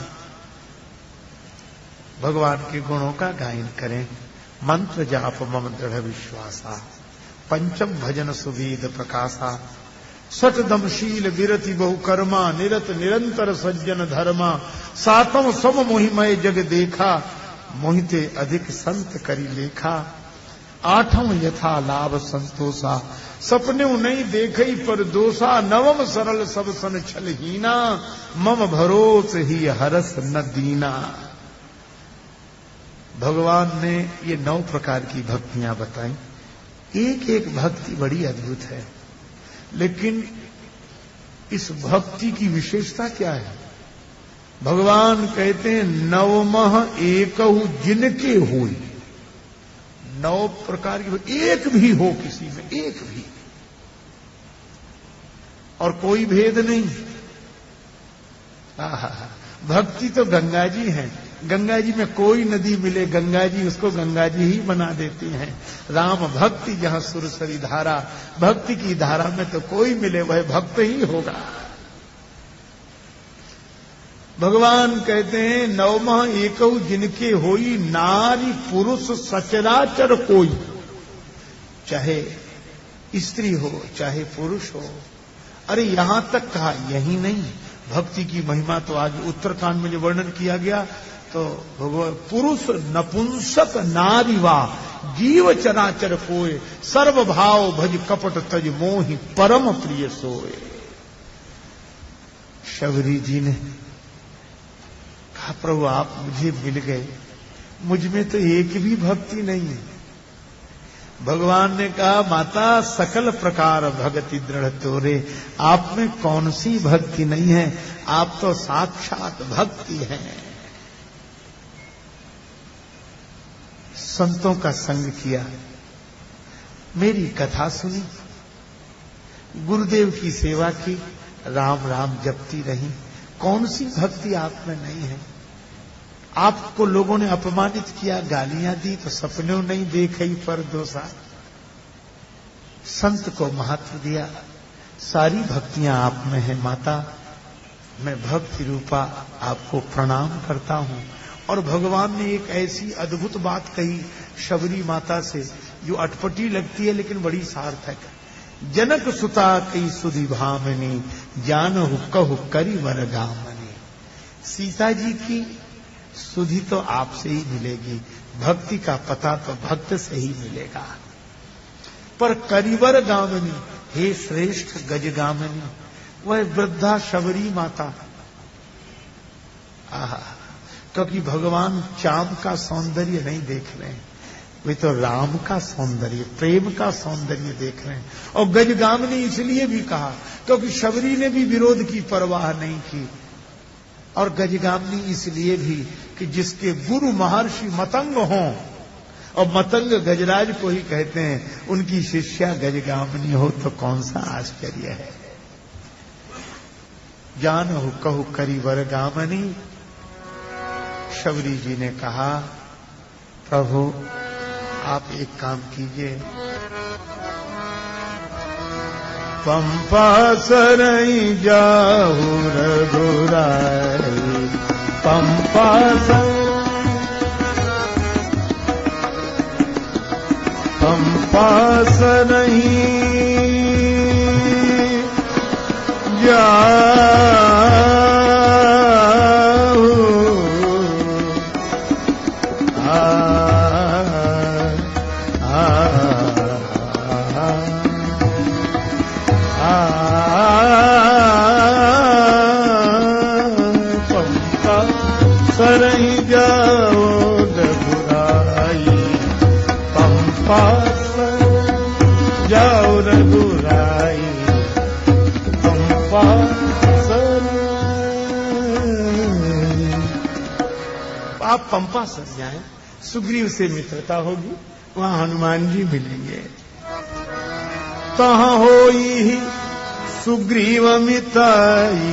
भगवान के गुणों का गायन करें। मंत्र जाप मम दृढ़ विश्वासा, पंचम भजन सुवेद प्रकाशा। सतदमशील विरति बहु कर्मा, निरत निरंतर सज्जन धर्मा। सातम सम मोहिमय जग देखा, मोहिते अधिक संत करी लेखा। आठम यथा लाभ संतोषा, सपने नहीं देखई पर दोषा। नवम सरल सब सन छलहीना, मम भरोस ही हरस न दीना। भगवान ने ये 9 प्रकार की भक्तियां बताई। एक एक भक्ति बड़ी अद्भुत है, लेकिन इस भक्ति की विशेषता क्या है? भगवान कहते हैं नवमः एकहु जिनके होई। 9 प्रकार की, एक भी हो किसी में, एक भी, और कोई भेद नहीं। भक्ति तो गंगा जी है, गंगा जी में कोई नदी मिले गंगा जी उसको गंगा जी ही बना देती हैं। राम भक्ति जहां सुरसरी धारा, भक्ति की धारा में तो कोई मिले वह भक्त ही होगा। भगवान कहते हैं नवमः एकहु जिनके होई, नारी पुरुष सचराचर कोई। चाहे स्त्री हो चाहे पुरुष हो। अरे यहां तक कहा, यही नहीं, भक्ति की महिमा तो आज उत्तरकांड में जो वर्णन किया गया, तो भगवान पुरुष नपुंसक नारी वा जीव चराचर कोय, सर्व भाव भज कपट तज मोहि परम प्रिय सोए। शबरी जी ने कहा प्रभु आप मुझे मिल गए, मुझ में तो एक भी भक्ति नहीं है। भगवान ने कहा माता सकल प्रकार भक्ति दृढ़ तोरे, आप में कौन सी भक्ति नहीं है, आप तो साक्षात भक्ति हैं। संतों का संग किया, मेरी कथा सुनी, गुरुदेव की सेवा की, राम राम जपती रही, कौन सी भक्ति आप में नहीं है? आपको लोगों ने अपमानित किया, गालियां दी, तो सपनों नहीं देखे पर दोसा। संत को महत्व दिया, सारी भक्तियां आप में है माता, मैं भक्ति रूपा आपको प्रणाम करता हूं। और भगवान ने एक ऐसी अद्भुत बात कही शबरी माता से जो अटपटी लगती है लेकिन बड़ी सार्थक है। जनक सुता कई सुधि भामनी, जानहु कहु करी वर गामनी। सीता जी की सुधि तो आपसे ही मिलेगी, भक्ति का पता तो भक्त से ही मिलेगा। पर करिवर गामनी, हे श्रेष्ठ गजगामनी, वह वृद्धा शबरी माता। आहा, क्योंकि भगवान चाम का सौंदर्य नहीं देख रहे हैं, वे तो राम का सौंदर्य, प्रेम का सौंदर्य देख रहे हैं। और गजगामनी इसलिए भी कहा क्योंकि शबरी ने भी विरोध की परवाह नहीं की, और गजगामनी इसलिए भी कि जिसके गुरु महर्षि मतंग हों, और मतंग गजराज को ही कहते हैं, उनकी शिष्या गजगामनी हो तो कौन सा आश्चर्य है। जानहु कहु करी वर गामनी। शबरी जी ने कहा प्रभु आप एक काम कीजिए, पंपा सरई जाहु रघुराई, पंपा सरई जाहु सरई जाओ रघुराई, पंपा जाओ रघुराई, पंपा आप पंपा सर जाए, सुग्रीव से मित्रता होगी, वहां हनुमान जी मिलेंगे। तहां होई सुग्रीव मिताई,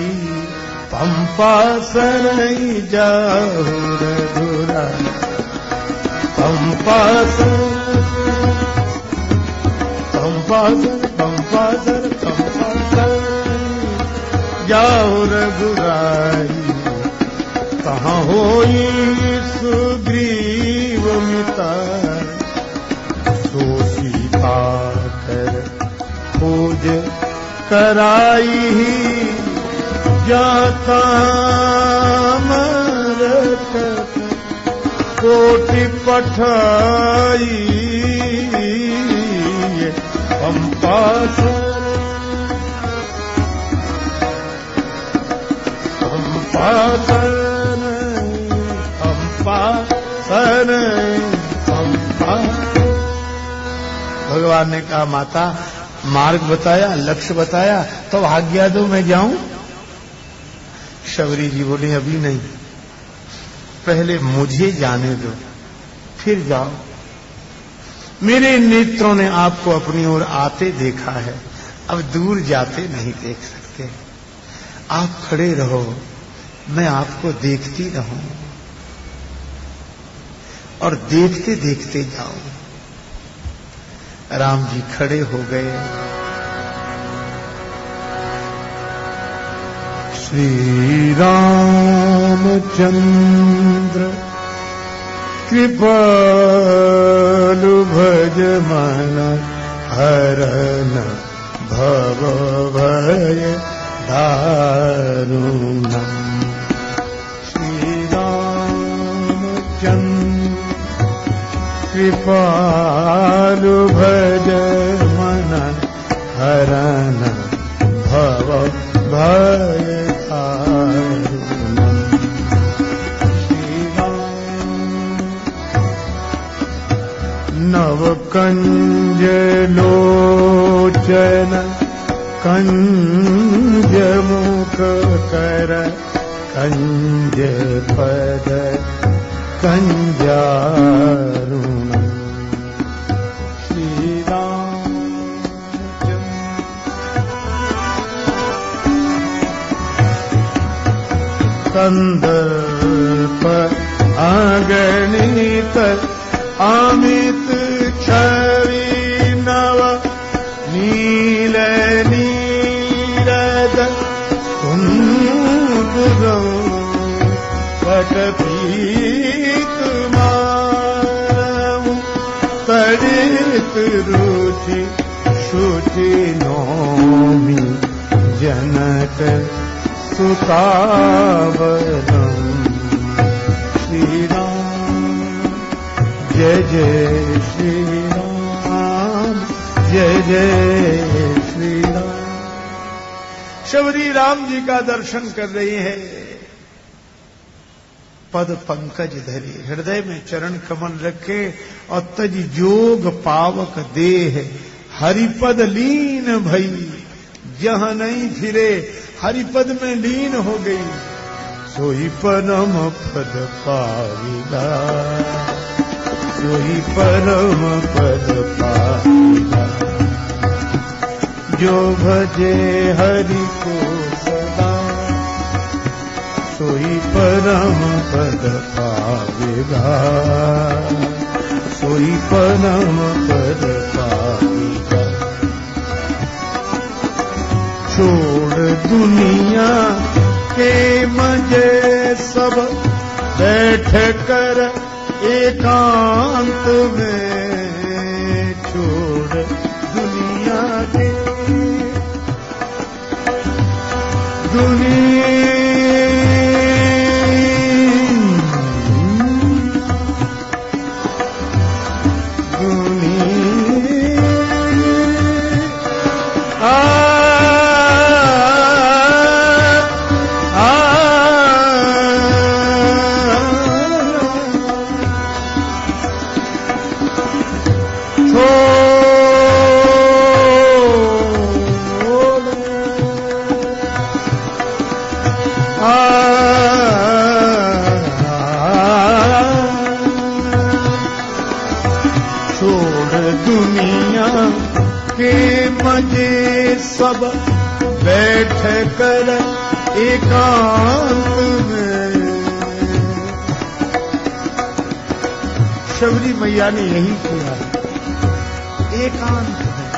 पंपा सरई जाहु रघुराई, पंपा सर जाहु रघुराई। कहाँ होई सुग्रीव मिताई, सो सीता कर खोज कराई, जाता मरत कोटि पठाई, पंपा सरई भगवान ने कहा माता मार्ग बताया, लक्ष्य बताया, तो आज्ञा दो मैं जाऊं। शबरी जी बोले अभी नहीं, पहले मुझे जाने दो फिर जाओ। मेरे नेत्रों ने आपको अपनी ओर आते देखा है, अब दूर जाते नहीं देख सकते। आप खड़े रहो, मैं आपको देखती रहूं और देखते देखते जाओ। राम जी खड़े हो गए। श्री रामचंद्र कृपालु भज मन हरन भव भय दारुणम्। श्री रामचंद्र कृपालु भज मन हरन भव भय दारुणम्। श्री नव कंज लोचन कंज मुख कर कंज पद कंजारुणम्। श्री कंदर्प अगणित अमित छवि नव नील नीरद कुंद पटपीत मारऊ तड़ित रुचि शुचि नौमि जनक सुतावरम्। श्री राम जय जय श्री राम जय जय श्री राम। शबरी राम जी का दर्शन कर रही है, पद पंकज धरे, हृदय में चरण कमल रखे और तज जोग पावक देह हरिपद लीन भई। जहां नहीं फिरे हरिपद में लीन हो गई। सोई परम पद पाविला, सोई परम पद पाविला। जो भजे हरि को सदा सोई परम पद पावेगा, सोई परम पद पावेगा। छोड़ दुनिया के मजे सब बैठ कर एकांत में। छोड़ दुनिया के सब बैठ कर एकांत में। शबरी मैया ने यही किया, एकांत में।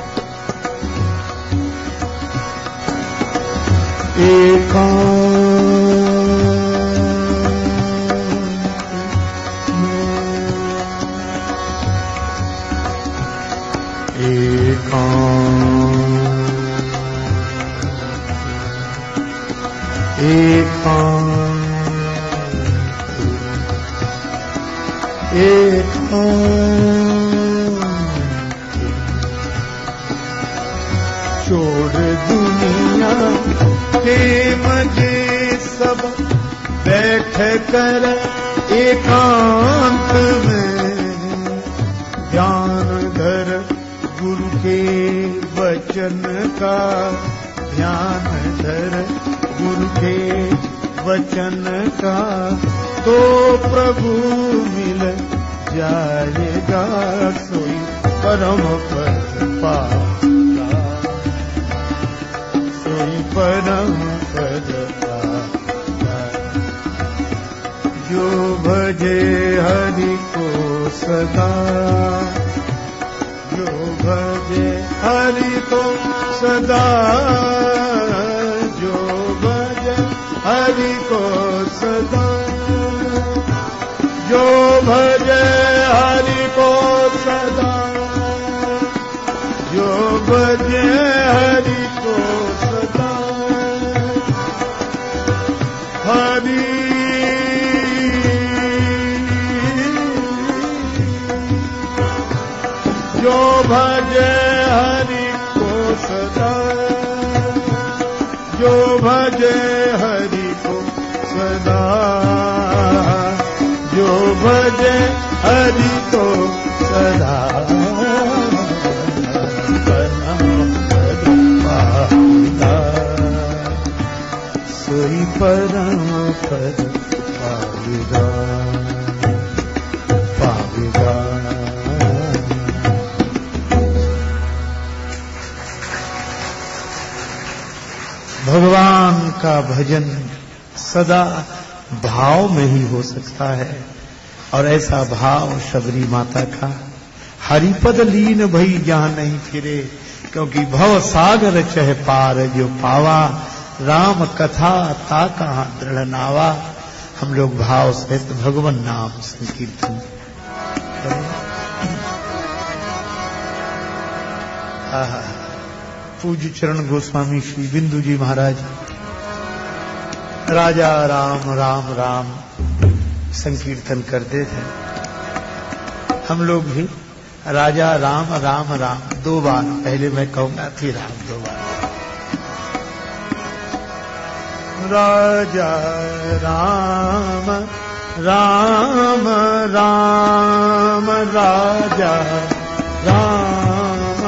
छोड़ दुनिया के मजे सब बैठ कर एकांत में। ध्यान धर गुरु के वचन का ध्यान धर, गुरु के वचन का तो प्रभु मिल जाएगा, सोई परम पद पाएगा, सोई परम पद पाएगा। जो भजे हरि को सदा, जो भजे हरि को सदा, जो भजे हरि को सदा, जो भजे हरि को सदा, जो भजे हरि को सदा, हरि जो भजे हरि को सदा, जो भजे हरि को सदा, जो भजे हरि को सदा, सोई परम पद पावेगा, पावेगा। भगवान का भजन सदा भाव में ही हो सकता है, और ऐसा भाव शबरी माता का हरिपद लीन भई जहां नहीं फिरे, क्योंकि भव सागर चह पार जो पावा, राम कथा ता कहां दृढ़ नावा। हम लोग भाव सहित भगवान नाम संकीर्तन करें। पूज्य चरण गोस्वामी श्री बिंदु जी महाराज राजा राम राम राम संकीर्तन करते थे। हम लोग भी राजा राम राम राम दो बार, पहले मैं कहूंगा फिर आप दो बार। राजा राम राम राम, राजा राम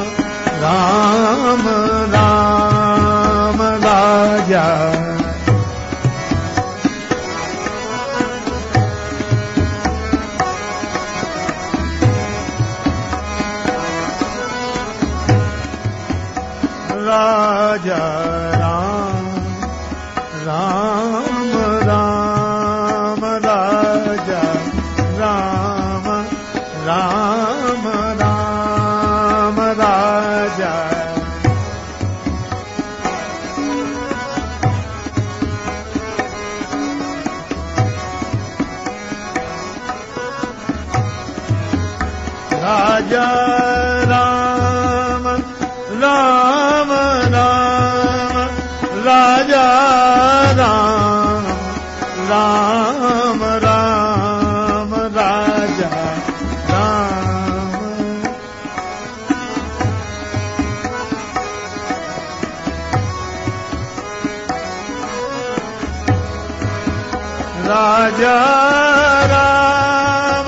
राम राम, राजा राजा राम राम राम, राजा राम राम राम, राजा राजा राम राम राम, राजा राम राम राम, राजा राम राजा राम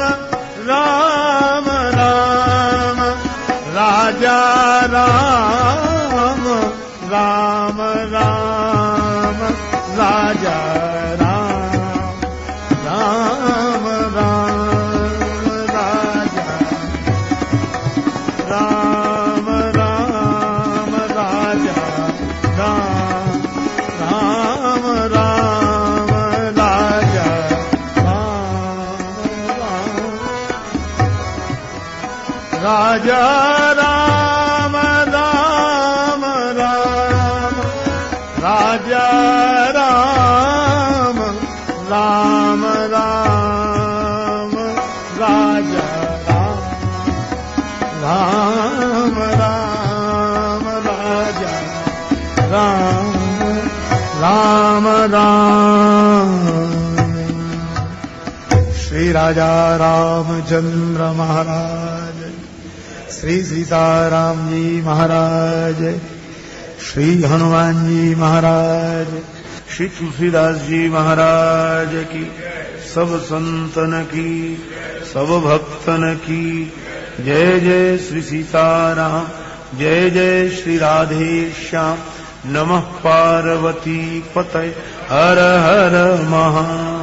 राम राम, राजा राम राम राम, राजा राम राम राम, राजा राम राम, राजा राम राम राम, राजा राम राम, राजा राम राम राम, राजा राम राम राम, राजा राम राम राम, राजा राम राम राम। श्री राजा रामचंद्र महाराज, श्री सीताराम जी महाराज, श्री हनुमान जी महाराज, श्री तुलसीदास जी महाराज की, सब संतन की, सब भक्तन की जय जय श्री सीताराम, जय जय श्री राधे श्याम। नमः पार्वती पतये, हर हर महा